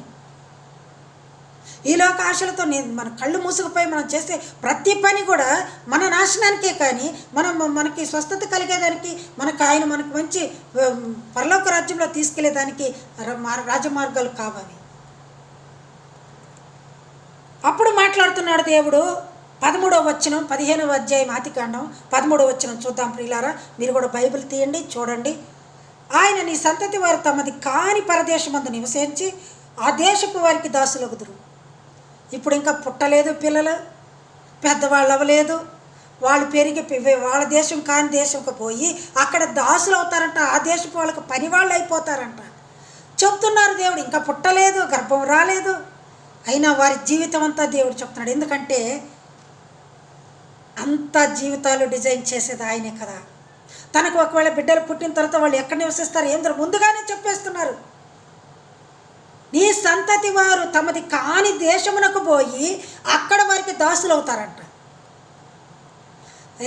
ఈ లోక ఆశలతో మన కళ్ళు మూసుకుపోయి మనం చేసే ప్రతి పని కూడా మన నాశనానికే, కానీ మనకి స్వస్థత కలిగేదానికి, మనకు మంచి పరలోక రాజ్యంలో తీసుకెళ్లేదానికి రాజమార్గాలు కావాలి. అప్పుడు మాట్లాడుతున్నాడు దేవుడు. 13వ వచనం, 15వ అధ్యాయం ఆదికాండం 13వ వచనం చూద్దాం ప్రియులారా. మీరు కూడా బైబిల్ తీయండి, చూడండి. ఆయన నీ సంతతి వారు తమది కాని పరదేశమందు నివసించి ఆ దేశపు వారికి దాసులగుదురు. ఇప్పుడు ఇంకా పుట్టలేదు పిల్లలు, పెద్దవాళ్ళు అవ్వలేదు, వాళ్ళు పెరిగి వాళ్ళ దేశం కాని దేశంకి పోయి అక్కడ దాసులు అవుతారంట. ఆ దేశపు వాళ్ళకి పని వాళ్ళు అయిపోతారంట చెప్తున్నారు దేవుడు. ఇంకా పుట్టలేదు, గర్భం రాలేదు, అయినా వారి జీవితం అంతా దేవుడు చెప్తున్నాడు. ఎందుకంటే అంత జీవితాలు డిజైన్ చేసేది ఆయనే కదా. తనకు ఒకవేళ బిడ్డలు పుట్టిన తర్వాత వాళ్ళు ఎక్కడ నివసిస్తారు ఏం ముందుగానే చెప్పేస్తున్నారు. నీ సంతతి వారు తమది కాని దేశమునకు పోయి అక్కడ వారికి దాసులు అవుతారంట.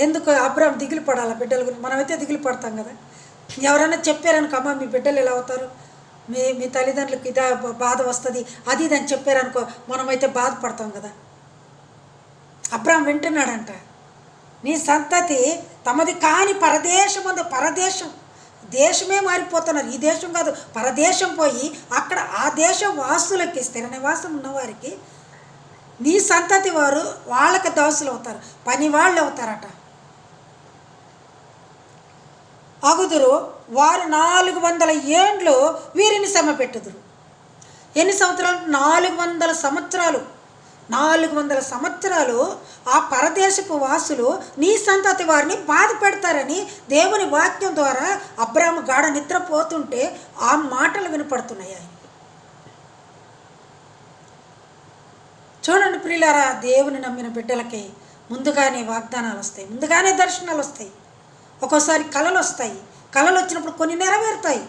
ఎందుకు అబ్రాహాం దిగులు పడాలి బిడ్డల గురించి? మనమైతే దిగులు పడతాం కదా. ఎవరైనా చెప్పారనుకో, అమ్మ మీ బిడ్డలు ఎలా అవుతారు, మీ తల్లిదండ్రులకు ఇదా బాధ వస్తుంది, అది ఇది అని చెప్పారనుకో, మనమైతే బాధపడతాం కదా. అబ్రాహాం వింటున్నాడంట, నీ సంతతి తమది కాని పరదేశమందు, పరదేశం, దేశమే మారిపోతున్నారు. ఈ దేశం కాదు, పరదేశం పోయి అక్కడ ఆ దేశ వాసులకి, స్థిర నివాసం ఉన్నవారికి నీ సంతతి వారు వాళ్ళకి దాసులు అవుతారు, పని వాళ్ళు అవుతారట. అగుదురు వారు 400 ఏండ్లు వీరిని శ్రమ పెట్టుదురు. ఎన్ని సంవత్సరాలు? 400 సంవత్సరాలు. 400 సంవత్సరాలు ఆ పరదేశపు వాసులు నీ సంతతి వారిని బాధ పెడతారని దేవుని వాక్యం ద్వారా అబ్రాహాము గాఢ నిద్రపోతుంటే ఆ మాటలు వినపడుతున్నాయి ఆయనకి. చూడండి ప్రియులారా, దేవుని నమ్మిన బిడ్డలకి ముందుగానే వాగ్దానాలు వస్తాయి, ముందుగానే దర్శనాలు వస్తాయి. ఒక్కోసారి కళలు వస్తాయి. కళలు వచ్చినప్పుడు కొన్ని నెరవేరుతాయి,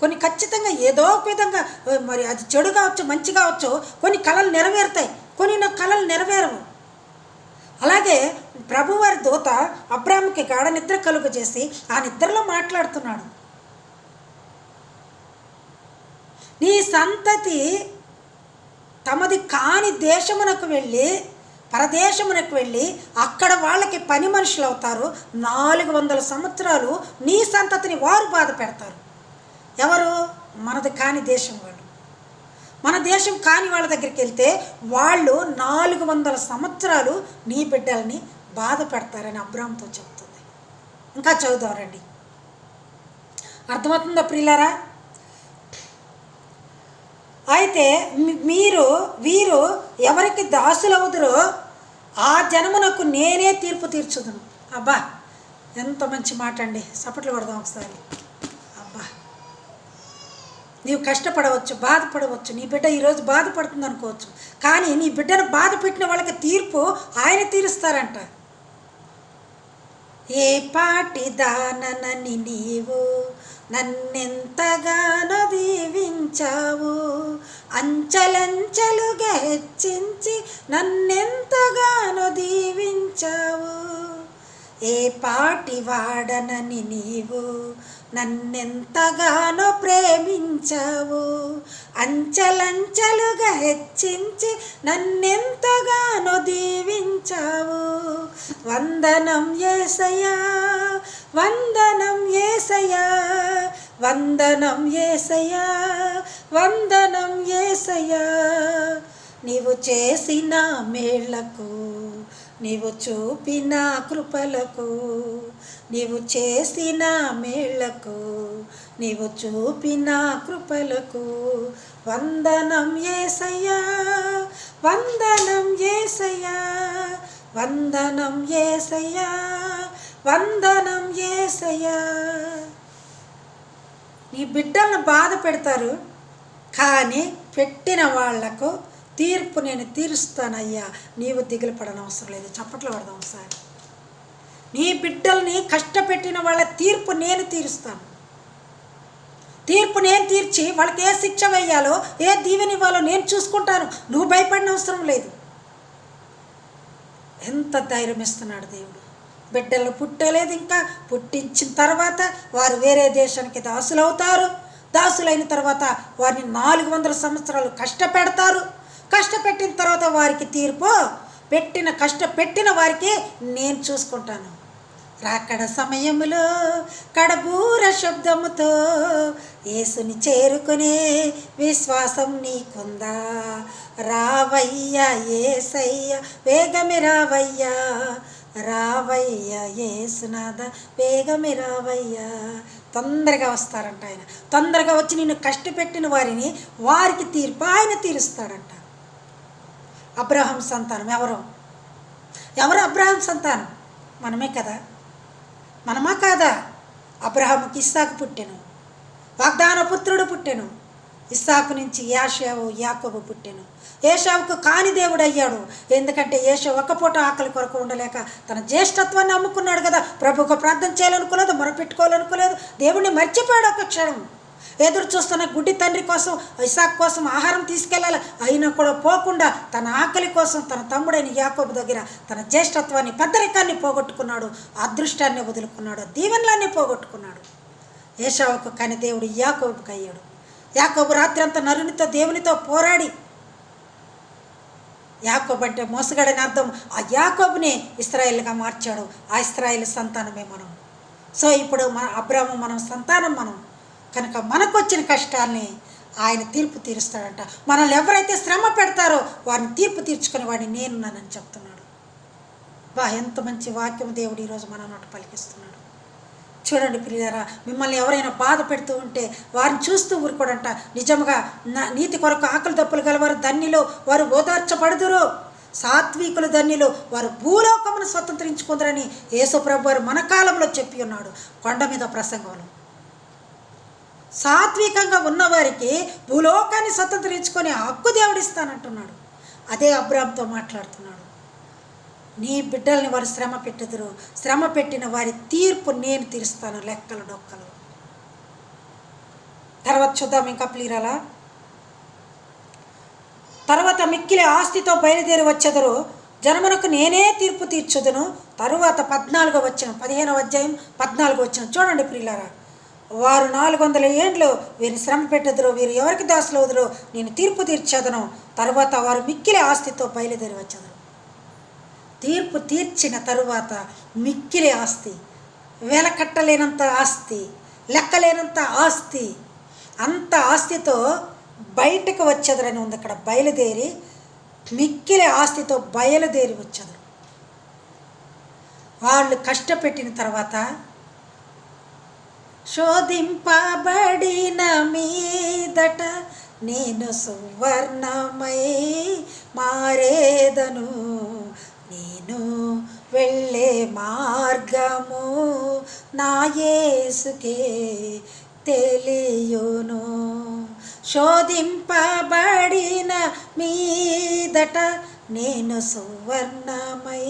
కొన్ని ఖచ్చితంగా ఏదో ఒక విధంగా, మరి అది చెడు కావచ్చు మంచి కావచ్చు, కొన్ని కళలు నెరవేరుతాయి, కొన్ని కళలు నెరవేరవు. అలాగే ప్రభువారి దూత అబ్రాహాముకి గాఢ నిద్ర కలుగజేసి ఆ నిద్రలో మాట్లాడుతున్నాడు. నీ సంతతి తమది కాని దేశమునకు వెళ్ళి, పరదేశమునకు వెళ్ళి అక్కడ వాళ్ళకి పని మనుషులు అవుతారు. 400 సంవత్సరాలు నీ సంతతిని వారు బాధ పెడతారు. ఎవరు? మనది కాని దేశం వాళ్ళు. మన దేశం కాని వాళ్ళ దగ్గరికి వెళ్తే వాళ్ళు 400 సంవత్సరాలు నీ బిడ్డల్ని బాధ పెడతారని అబ్రాహాముతో చెప్తుంది. ఇంకా చదువుదాం రండి. అర్థమవుతుందా ప్రియులారా? అయితే వీరు ఎవరికి దాసులవుదురో ఆ జనమునకు నేనే తీర్పు తీర్చుదును. అబ్బా ఎంత మంచి మాట అండి, చప్పట్లు కొడదాం ఒకసారి. అబ్బా, నీవు కష్టపడవచ్చు, బాధపడవచ్చు, నీ బిడ్డ ఈరోజు బాధపడుతుంది అనుకోవచ్చు, కానీ నీ బిడ్డను బాధ పెట్టిన వాళ్ళకి తీర్పు ఆయన తీరుస్తారంట. ఏ పాటి దాననని నీవు నన్నెంతగానో దీవించావు, అంచెలంచెలుగా హెచ్చించి నన్నెంతగానో దీవించావు. ఏ పాటి వాడనని నీవు నన్నెంతగానో ప్రేమించావు, అంచెలంచెలుగా హెచ్చించి నన్నెంతగానో దీవించావు. వందనం యేసయ్యా, వందనం యేసయ్యా, వందనం యేసయ్యా, వందనం యేసయ్యా. నీవు చేసిన మేళ్లకు, నీవు చూపిన కృపలకు, నీవు చేసిన మేళ్లకు, నీవు చూపిన కృపలకు వందనం యేసయ్యా, వందనం యేసయ్యా, వందనం యేసయ్యా, వందనం యేసయ్యా. నీ బిడ్డలను బాధ పెడతారు, కానీ పెట్టిన వాళ్లకు తీర్పు నేను తీరుస్తానయ్యా, నీవు దిగులు పడనవసరం లేదు. చప్పట్లు పడదాం ఒకసారి. నీ బిడ్డల్ని కష్టపెట్టిన వాళ్ళ తీర్పు నేను తీరుస్తాను. తీర్పు నేను తీర్చి వాళ్ళకి ఏ శిక్ష వేయాలో, ఏ దీవెన ఇవ్వాలో నేను చూసుకుంటాను. నువ్వు భయపడిన అవసరం లేదు. ఎంత ధైర్యం ఇస్తున్నాడు దేవుడు. బిడ్డలు పుట్టలేదు, ఇంకా పుట్టించిన తర్వాత వారు వేరే దేశానికి దాసులవుతారు. దాసులైన తర్వాత వారిని 400 సంవత్సరాలు కష్టపెడతారు. కష్టపెట్టిన తర్వాత వారికి తీర్పు కష్టపెట్టిన వారికి నేను చూసుకుంటాను. రాకడ సమయంలో కడబూర శబ్దముతో యేసుని చేరుకునే విశ్వాసం నీకుందా? రావయ్యా యేసయ్య వేగమే రావయ్యా, రావయ్యా యేసునాథ వేగమే రావయ్యా. తొందరగా వస్తారంట ఆయన. తొందరగా వచ్చి నిన్ను కష్టపెట్టిన వారికి తీర్పు ఆయన తీరుస్తాడంట. అబ్రహాం సంతానం ఎవరు అబ్రహాం సంతానం? మనమే కదా, మనమా కాదా? అబ్రహాముకి ఇస్సాకు పుట్టెను, వాగ్దాన పుత్రుడు పుట్టెను. ఇస్సాకు నుంచి యాకోబు పుట్టెను. ఏశావుకు కాని దేవుడు అయ్యాడు. ఎందుకంటే ఏశావు ఒక్క పూట ఆకలి కొరకు ఉండలేక తన జ్యేష్ఠత్వాన్ని అమ్ముకున్నాడు కదా. ప్రభువుకు ప్రార్థన చేయాలనుకోలేదు, మొరపెట్టుకోవాలనుకోలేదు. దేవుణ్ణి మర్చిపోయాడు. ఒక క్షణం ఎదురు చూస్తున్న గుడ్డి తండ్రి కోసం, ఇస్సాకు కోసం ఆహారం తీసుకెళ్ళాలి. అయినా కూడా పోకుండా తన ఆకలి కోసం తన తమ్ముడైన యాకోబు దగ్గర తన జ్యేష్ఠత్వాన్ని, పెద్దరికాన్ని పోగొట్టుకున్నాడు. అదృష్టాన్ని వదులుకున్నాడు, దీవెనలన్నీ పోగొట్టుకున్నాడు. ఏశావుకు కాని దేవుడు యాకోబుకు అయ్యాడు. యాకోబు రాత్రి అంతా నరునితో దేవునితో పోరాడి, యాకోబు అంటే మోసగాడని అర్థం, ఆ యాకోబుని ఇశ్రాయేలుగా మార్చాడు. ఆ ఇశ్రాయేలు సంతానమే మనం. సో ఇప్పుడు అబ్రాహాము మనం సంతానం. మనం కనుక మనకు వచ్చిన కష్టాన్ని ఆయన తీర్పు తీరుస్తాడంట. మనల్ని ఎవరైతే శ్రమ పెడతారో వారిని తీర్పు తీర్చుకుని వాడిని నేనున్నానని చెప్తున్నాడు. ఎంత మంచి వాక్యం దేవుడు ఈరోజు మన నోట పలికిస్తున్నాడు. చూడండి ప్రియులారా, మిమ్మల్ని ఎవరైనా బాధ పెడుతూ ఉంటే వారిని చూస్తూ ఊరుకోడంట. నిజంగా నీతి కొరకు ఆకలి దప్పులు గలవారు ధన్యులు, వారు ఓదార్చబడుదురు. సాత్వికులు ధన్యులు, వారు భూలోకమును స్వతంత్రించుకుందరని యేసు ప్రభువు వారు మన కాలంలో చెప్పి ఉన్నాడు కొండ మీద ప్రసంగంలో. సాత్వికంగా ఉన్నవారికి భూలోకాన్ని స్వతంత్రించుకొని హక్కు దేవుడిస్తానంటున్నాడు. అదే అబ్రాహాముతో మాట్లాడుతున్నాడు. నీ బిడ్డల్ని వారు శ్రమ పెట్టుదురు, శ్రమ పెట్టిన వారి తీర్పు నేను తీరుస్తాను, లెక్కలు డొక్కలు. తర్వాత చూద్దాం ఇంకా ప్లీరాలా. తర్వాత మిక్కిలి ఆస్తితో బయలుదేరి వచ్చెదరు, జనమునకు నేనే తీర్పు తీర్చుదును. తరువాత 14వ వచనం, 15వ అధ్యాయం 14వ వచనం చూడండి ప్రియులారా. వారు 400 ఏండ్లు వీరిని శ్రమ పెట్టెదరు, వీరు ఎవరికి దాసులవుదురో నేను తీర్పు తీర్చేదను. తర్వాత వారు మిక్కిలి ఆస్తితో బయలుదేరి వచ్చెదరు. తీర్పు తీర్చిన తరువాత మిక్కిలి ఆస్తి, వెలకట్టలేనంత ఆస్తి, లెక్కలేనంత ఆస్తి, అంత ఆస్తితో బయటకు వచ్చేదరని ఉంది అక్కడ. బయలుదేరి మిక్కిలి ఆస్తితో బయలుదేరి వచ్చేదరు. వాళ్ళు కష్టపెట్టిన తర్వాత శోధింపబడిన మీదట నేను సువర్ణమై మారేదను, నేను వెళ్ళే మార్గము నా యేసుకే తెలియును. శోధింపబడిన మీదట నేను సువర్ణమై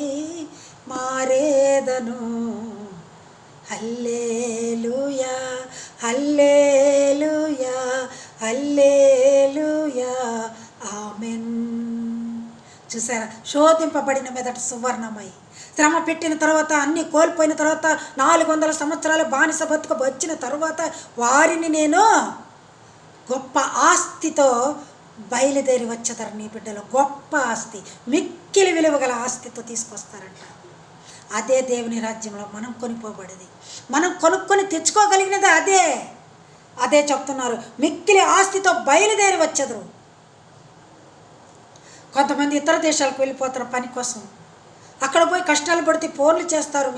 మారేదను. హల్లెలూయా హల్లెలూయా హల్లెలూయా ఆమెన్. చూసారా, శోధింపబడిన మీదట సువర్ణమై. శ్రమ పెట్టిన తర్వాత, అన్నీ కోల్పోయిన తర్వాత, 400 సంవత్సరాలు బానిస బతుకు వచ్చిన తర్వాత వారిని నేను గొప్ప ఆస్తితో బయలుదేరి వచ్చేదారు. నీ బిడ్డలు గొప్ప ఆస్తి, మిక్కిలి విలువగల ఆస్తితో తీసుకొస్తారంట. అదే దేవుని రాజ్యంలో మనం కొనిపోబడేది, మనం కొనుక్కొని తెచ్చుకోగలిగినది అదే. అదే చెప్తున్నారు, మిక్కిలి ఆస్తితో బయలుదేరి వచ్చేదరు. కొంతమంది ఇతర దేశాలకు వెళ్ళిపోతారు పని కోసం. అక్కడ పోయి కష్టాలు పడితే ఫోన్లు చేస్తారు.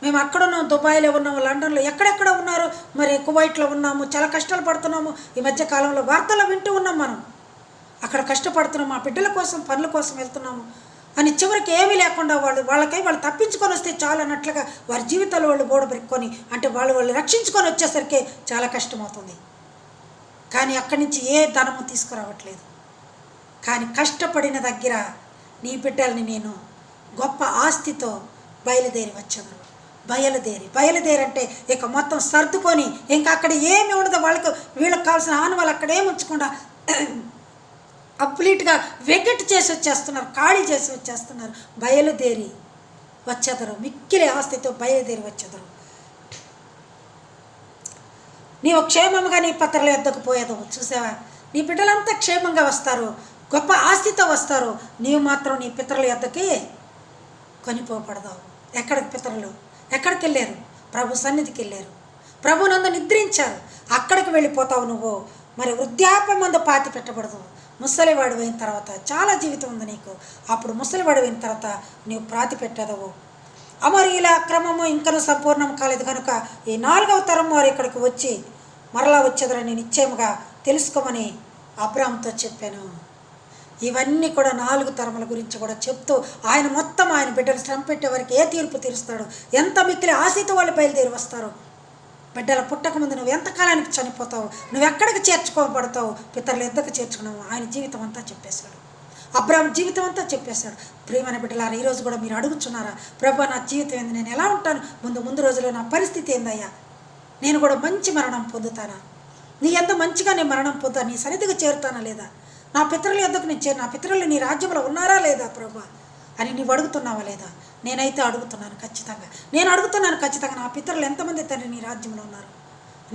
మేము అక్కడ ఉన్నాం, దుబాయ్లో ఉన్నాము, లండన్లో, ఎక్కడెక్కడ ఉన్నారు, మరి కువైట్లో ఉన్నాము, చాలా కష్టాలు పడుతున్నాము. ఈ మధ్య కాలంలో వార్తలు వింటూ ఉన్నాం. మనం అక్కడ కష్టపడుతున్నాము, మా బిడ్డల కోసం పనుల కోసం వెళ్తున్నాము. అని చివరికి ఏమీ లేకుండా వాళ్ళు తప్పించుకొని వస్తే చాలు అన్నట్లుగా వారి జీవితాలు వాళ్ళు బోడబెట్టుకొని అంటే వాళ్ళు రక్షించుకొని వచ్చేసరికి చాలా కష్టమవుతుంది. కానీ అక్కడి నుంచి ఏ ధనము తీసుకురావట్లేదు. కానీ కష్టపడిన దగ్గర నీ బిడ్డల్ని నేను గొప్ప ఆస్తితో బయలుదేరి వచ్చాను. బయలుదేరి అంటే ఇక మొత్తం సర్దుకొని ఇంకా అక్కడ ఏమి ఉండదు, వీళ్ళకి కావాల్సిన ఆనవాళ్ళు అక్కడేమి ఉంచకుండా కంప్లీట్గా వెకెట్ చేసి వచ్చేస్తున్నారు, ఖాళీ చేసి వచ్చేస్తున్నారు. బయలుదేరి వచ్చేదరు, మిక్కిలి ఆస్తితో బయలుదేరి వచ్చేదరు. నీవు క్షేమంగా నీ పత్రాల యొద్దకు పోయేదవు. చూసావా, నీ బిడ్డలంతా క్షేమంగా వస్తారు, గొప్ప ఆస్తితో వస్తారు. నీవు మాత్రం నీ పితరుల యొద్దకి కొనిపోబడదావు. ఎక్కడికి పితరులు ఎక్కడికి వెళ్ళారు? ప్రభు సన్నిధికి వెళ్ళారు, ప్రభునందు నిద్రించారు. అక్కడికి వెళ్ళిపోతావు నువ్వు. మరి వృద్ధాప్యం మందు పాతి పెట్టబడదు. ముసలివాడు అయిన తర్వాత చాలా జీవితం ఉంది నీకు. అప్పుడు ముసలివాడు అయిన తర్వాత నీవు ప్రాతి పెట్టదవు. అమరీల క్రమము ఇంకనూ సంపూర్ణం కాలేదు కనుక ఈ 4వ తరం వారు ఇక్కడికి వచ్చి మరలా వచ్చేదని నిశ్చయముగా తెలుసుకోమని అబ్రాహాముతో చెప్పాను. ఇవన్నీ కూడా 4 తరముల గురించి కూడా చెప్తూ ఆయన మొత్తం ఆయన బిడ్డలు శ్రమ పెట్టే వారికి ఏ తీర్పు తీరుస్తాడు, ఎంత మిక్కిలి ఆశతో వాళ్ళు బయలుదేరి వస్తారు. బిడ్డల పుట్టక ముందు నువ్వు ఎంతకాలానికి చనిపోతావు, నువ్వు ఎక్కడికి చేర్చుకోబడతావు, పితరులు ఎద్దకు చేర్చుకున్నావు. ఆయన జీవితం అంతా చెప్పేశాడు, అబ్రాహాము జీవితం అంతా చెప్పేశాడు. ప్రియమైన బిడ్డలారా, ఈరోజు కూడా మీరు అడుగుచున్నారా, ప్రభు నా జీవితం ఏంది, నేను ఎలా ఉంటాను, ముందు రోజుల్లో నా పరిస్థితి ఏందయ్యా, నేను కూడా మంచి మరణం పొందుతానా, నీ ఎంత మంచిగా నేను మరణం పొందుతాను, నీ సన్నిధికి చేరుతానా లేదా, నా పితరుల యొద్దకు నేను చేరు, నా పితరులు నీ రాజ్యంలో ఉన్నారా లేదా ప్రభు అని నీవు అడుగుతున్నావా లేదా? నేనైతే అడుగుతున్నాను ఖచ్చితంగా, నా పితరులు ఎంతమంది తండ్రి నీ రాజ్యంలో ఉన్నారు,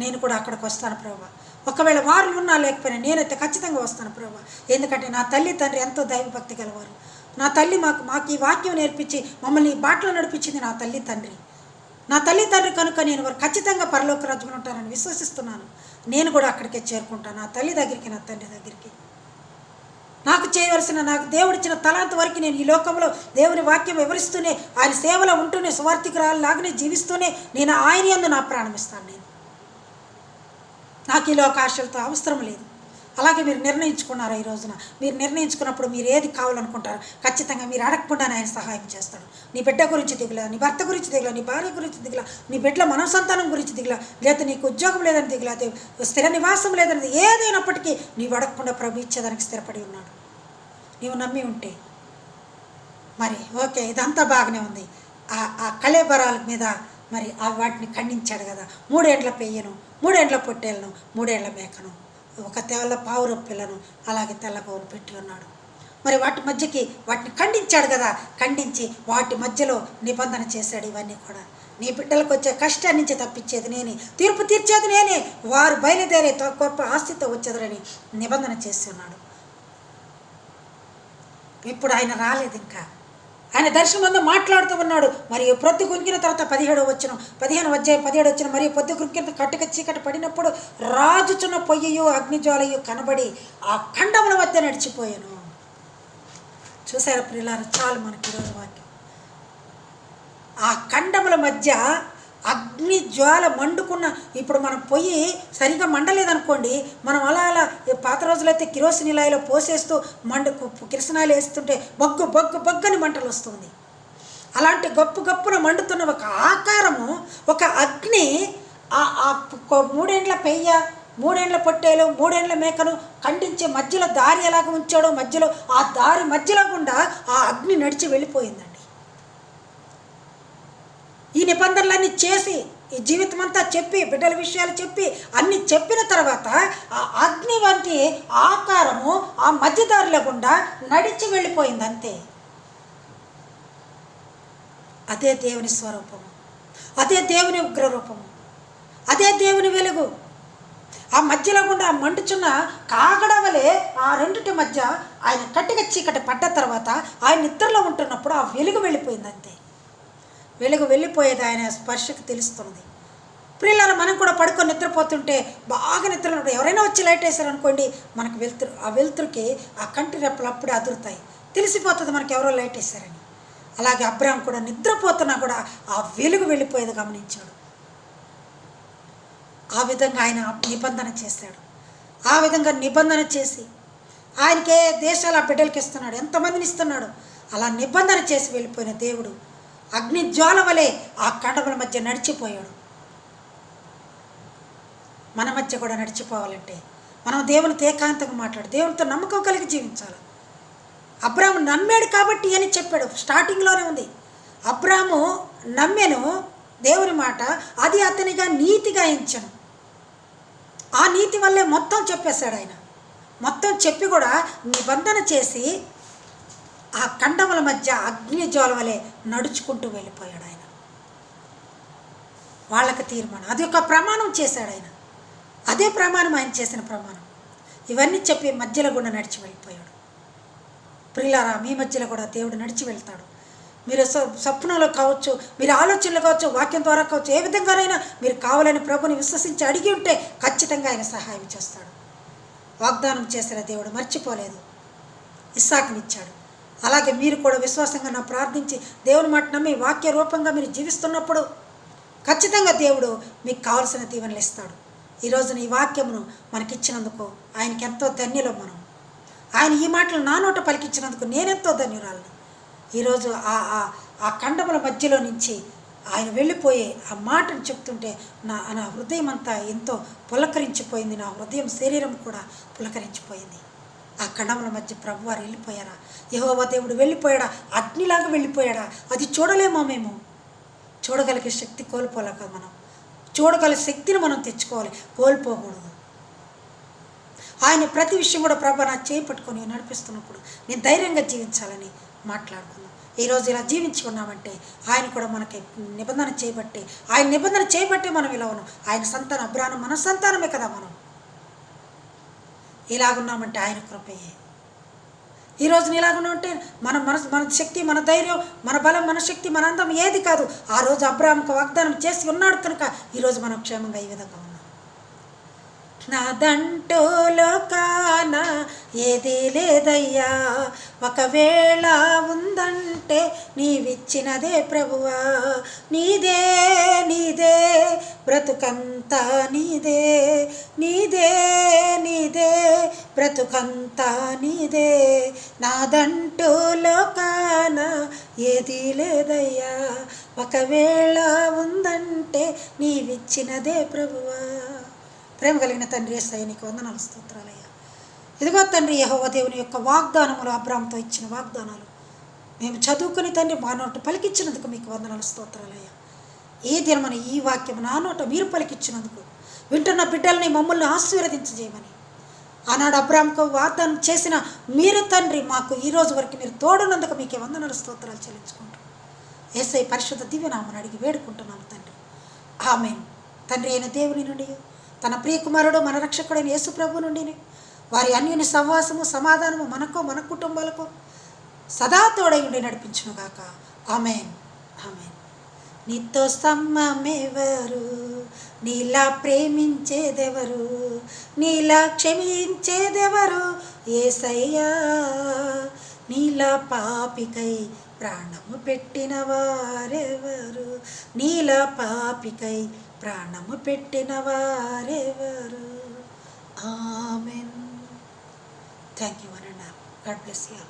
నేను కూడా అక్కడికి వస్తాను ప్రభు. ఒకవేళ వారు ఉన్నా లేకపోయినా నేనైతే ఖచ్చితంగా వస్తాను ప్రభు. ఎందుకంటే నా తల్లి తండ్రి ఎంతో దైవభక్తి గలవారు. నా తల్లి మాకు ఈ వాక్యం నేర్పించి మమ్మల్ని ఈ బాటలో నడిపించింది నా తల్లి తండ్రి కనుక నేను వారు ఖచ్చితంగా పరలోక రాజ్యంలో ఉంటారని విశ్వసిస్తున్నాను. నేను కూడా అక్కడికే చేరుకుంటాను, నా తల్లి దగ్గరికి, నా తండ్రి దగ్గరికి. నాకు చేయవలసిన, నాకు దేవుడిచ్చిన తలాంత వరకు నేను ఈ లోకంలో దేవుని వాక్యం వివరిస్తూనే, ఆయన సేవలో ఉంటూనే, సువార్థికురాలాగానే జీవిస్తూనే నేను ఆయన యందు నా ప్రాణం ఇస్తాను. నాకు ఈ లోకాశలతో అవసరం లేదు. అలాగే మీరు నిర్ణయించుకున్నారా ఈ రోజున? మీరు నిర్ణయించుకున్నప్పుడు మీరు ఏది కావాలనుకుంటారు ఖచ్చితంగా మీరు అడగకుండానే ఆయన సహాయం చేస్తాడు. నీ బిడ్డ గురించి దిగులా, నీ భర్త గురించి దిగులా, నీ భార్య గురించి దిగులా, నీ బిడ్డల మనోసంతానం గురించి దిగులా, లేదా నీకు ఉద్యోగం లేదని దిగులా, స్థిర నివాసం లేదని, ఏదైనప్పటికీ నీవు అడగకుండా ప్రభు ఇచ్చేదానికి స్థిరపడి ఉన్నాడు. నీవు నమ్మి ఉంటే మరి ఓకే, ఇదంతా బాగానే ఉంది. ఆ కళేబరాల మీద మరి వాటిని ఖండించాడు కదా, 3 ఏండ్ల పెయ్యను, 3 ఏండ్ల పొట్టేలను, 3 ఏండ్ల మేకను, ఒక తెల్ల పావురపు పిల్లను, అలాగే తెల్లగోను పెట్టి ఉన్నాడు. మరి వాటి మధ్యకి వాటిని ఖండించాడు కదా, ఖండించి వాటి మధ్యలో నిబంధన చేశాడు. ఇవన్నీ కూడా నీ బిడ్డలకు వచ్చే కష్టాన్ని నుంచి తప్పించేది నేనే, తీర్పు తీర్చేది నేనే, వారు బయలుదేరే గొప్ప ఆస్తితో వచ్చేదని నిబంధన చేసి ఉన్నాడు. ఇప్పుడు ఆయన రాలేదు, ఇంకా ఆయన దర్శనమందు మాట్లాడుతూ ఉన్నాడు. మరియు ప్రొద్దు కురికిన తర్వాత 15వ వచనం, 15వ అధ్యాయం 17వ వచనం, మరియు పొద్దు కురికిన కట్టుక చీకటి పడినప్పుడు రాజుచున్న పొయ్యయు అగ్నిజ్వాలయు కనబడి ఆ ఖండముల మధ్య నడిచిపోయాను. చూసారా ప్రియులారా, చాలు మనకి ఈరోజు వాక్యం. ఆ ఖండముల మధ్య అగ్ని జ్వాల మండుకున్న, ఇప్పుడు మనం పొయ్యి సరిగా మండలేదనుకోండి, మనం అలా పాత రోజులైతే కిరోసినిలాయిలో పోసేస్తూ కిరసనాయిలు వేస్తుంటే బొగ్గని మంటలు వస్తుంది. అలాంటి గప్పున మండుతున్న ఒక ఆకారము, ఒక అగ్ని, 3 ఏండ్ల పెయ్య, 3 ఏండ్ల పొట్టేలు, 3 ఏండ్ల మేకను ఖండించే మధ్యలో దారి ఎలాగ ఉంచాడో, మధ్యలో ఆ దారి మధ్యలో గుండా ఆ అగ్ని నడిచి వెళ్ళిపోయిందండి. ఈ నిబంధనలన్నీ చేసి, ఈ జీవితం అంతా చెప్పి, బిడ్డల విషయాలు చెప్పి, అన్నీ చెప్పిన తర్వాత ఆ అగ్ని వంటి ఆకారము ఆ మధ్యదారిలో గుండా నడిచి వెళ్ళిపోయింది అంతే. అదే దేవుని స్వరూపము, అదే దేవుని ఉగ్రరూపము, అదే దేవుని వెలుగు. ఆ మధ్యలో గుండా ఆ మండుచున్న కాగడవలే ఆ రెండిటి మధ్య ఆయన కట్టిక చీకటి పడ్డ తర్వాత ఆయన నిద్రలో ఉంటున్నప్పుడు ఆ వెలుగు వెళ్ళిపోయింది అంతే. వెలుగు వెళ్ళిపోయేది ఆయన స్పర్శకు తెలుస్తుంది. ప్రియులారా, మనం కూడా పడుకొని నిద్రపోతుంటే బాగా నిద్రలో ఎవరైనా వచ్చి లైట్ వేసారనుకోండి, మనకు ఆ వెలుతురుకి ఆ కంటి రెప్పలు అప్పుడే అదురుతాయి, తెలిసిపోతుంది మనకి ఎవరో లైట్ వేసారని. అలాగే అబ్రాహాము కూడా నిద్రపోతున్నా కూడా ఆ వెలుగు వెళ్ళిపోయేది గమనించాడు. ఆ విధంగా ఆయన నిబంధన చేశాడు. ఆ విధంగా నిబంధన చేసి ఆయనకే దేశాల బిడ్డలకి ఇస్తున్నాడు, ఎంతమందిని ఇస్తున్నాడు. అలా నిబంధన చేసి వెళ్ళిపోయిన దేవుడు అగ్ని జ్వాల వలె ఆ కండముల మధ్య నడిచిపోయాడు. మన మధ్య కూడా నడిచిపోవాలంటే మనం దేవునితో ఏకాంతంగా మాట్లాడు, దేవునితో నమ్మకం కలిగి జీవించాలి. అబ్రాము నమ్మాడు కాబట్టి అని చెప్పాడు, స్టార్టింగ్లోనే ఉంది. అబ్రాము నమ్మెను దేవుని మాట, అది అతనిగా నీతిగా ఎంచెను. ఆ నీతి వల్లే మొత్తం చెప్పేశాడు ఆయన. మొత్తం చెప్పి కూడా నిబంధన చేసి ఆ కండముల మధ్య అగ్ని జ్వాల వలె నడుచుకుంటూ వెళ్ళిపోయాడు ఆయన. వాళ్ళకి తీర్మానం, అది ఒక ప్రమాణం చేశాడు ఆయన. అదే ప్రమాణం ఆయన చేసిన ప్రమాణం. ఇవన్నీ చెప్పి మధ్యలో కూడా నడిచి వెళ్ళిపోయాడు. ప్రియులారా, మీ మధ్యలో కూడా దేవుడు నడిచి వెళ్తాడు. మీరు స్వప్నంలో కావచ్చు, మీరు ఆలోచనలు కావచ్చు, వాక్యం ద్వారా కావచ్చు, ఏ విధంగానైనా మీరు కావాలని ప్రభుని విశ్వసించి అడిగి ఉంటే ఖచ్చితంగా ఆయన సహాయం చేస్తాడు. వాగ్దానం చేసిన దేవుడు మర్చిపోలేదు, ఇస్సాకునిచ్చాడు. అలాగే మీరు కూడా విశ్వాసంగా నా ప్రార్థించి దేవుని మాట నమ్మి వాక్య రూపంగా మీరు జీవిస్తున్నప్పుడు ఖచ్చితంగా దేవుడు మీకు కావలసిన దీవెనలు ఇస్తాడు. ఈరోజు ఈ వాక్యమును మనకిచ్చినందుకు ఆయనకి ఎంతో ధన్యులం. మనం ఆయన ఈ మాటలు నా నోట పలికించినందుకు నేనెంతో ధన్యురాలను. ఈరోజు ఆ కండముల మధ్యలో నుంచి ఆయన వెళ్ళిపోయి ఆ మాటను చెప్తుంటే నా హృదయం అంతా ఎంతో పులకరించిపోయింది. నా హృదయం శరీరం కూడా పులకరించిపోయింది. ఆ కండముల మధ్య ప్రభువారు వెళ్ళిపోయారా, యెహోవా దేవుడు వెళ్ళిపోయాడా, అగ్నిలాగా వెళ్ళిపోయాడా, అది చూడలేమో. మేము చూడగలిగే శక్తి కోల్పోలేక మనం చూడగలిగే శక్తిని మనం తెచ్చుకోవాలి, కోల్పోకూడదు. ఆయన ప్రతి విషయం కూడా ప్రభు నా చేయి పట్టుకొని నడిపిస్తున్నప్పుడు నేను ధైర్యంగా జీవించాలని మాట్లాడుకున్నాం. ఈరోజు ఇలా జీవించి ఉన్నామంటే ఆయన కూడా మనకి నిబంధన చేయబట్టి, ఆయన నిబంధన చేయబట్టి మనం ఇలా ఉన్నాం. ఆయన సంతానం, అబ్రాహాము మన సంతానమే కదా. మనం ఇలాగున్నామంటే ఆయన కృపయే. ఈరోజు ఇలాగున్నామంటే మన శక్తి, మన ధైర్యం, మన బలం, మన శక్తి, మన అందం ఏది కాదు. ఆ రోజు అబ్రాహాముకు వాగ్దానం చేసి ఉన్నాడు కనుక ఈరోజు మనం క్షేమంగా ఈ విధంగా ఉన్నాం. నాదంటూ లోకాన ఏది లేదయ్యా, ఒకవేళ ఉందంటే నీవిచ్చినదే ప్రభువా. నీదే నీదే బ్రతుకంతా, నీదే నీదే నీదే బ్రతుకంతా నీదే. నాదంటూ లోకాన ఏది లేదయ్యా, ఒకవేళ ఉందంటే నీవిచ్చినదే ప్రభువా. ప్రేమ కలిగిన తండ్రి యేసయ్య, నీకు వందనాలు, స్తోత్రాలయ్యా. ఇదిగో తండ్రి, యెహోవా దేవుని యొక్క వాగ్దానములు, అబ్రాహాముతో ఇచ్చిన వాగ్దానాలు మేము చదువుకుని తండ్రి మా నోట పలికిచ్చినందుకు మీకు వందనాలు, స్తోత్రాలయ్యా. ఈ దినమని ఈ వాక్యం నా నోట మీరు పలికిచ్చినందుకు, వింటున్న బిడ్డల్ని మమ్మల్ని ఆశీర్వదించజేయమని ఆనాడు అబ్రాహాముకు వాగ్దానం చేసిన మీరు తండ్రి మాకు ఈ రోజు వరకు మీరు తోడున్నందుకు మీకే వందనాలు, స్తోత్రాలు చెల్లించుకుంటూ యేసయ్య పరిశుద్ధ దివ్యనామమున అడిగి వేడుకుంటున్నాము తండ్రి, ఆమేన్. తండ్రి అయిన దేవుని నుండి, తన ప్రియకుమారుడు మన రక్షకుడైన యేసు ప్రభు నుండి వారి అన్యోన్య సహవాసము, సమాధానము మనకు, మన కుటుంబాలకు సదా తోడై ఉండి నడిపించునుగాక. ఆమేన్, ఆమేన్. నీతో సమ్మమెవరు, నీలా ప్రేమించేదెవరు, నీలా క్షమించేదెవరు యేసయ్యా. నీలా పాపికై ప్రాణము పెట్టిన వారెవరు, నీలా పాపికై ప్రాణము పెట్టిన వారెవరు. ఆమెన్. థ్యాంక్ యూ అనండి. God bless you.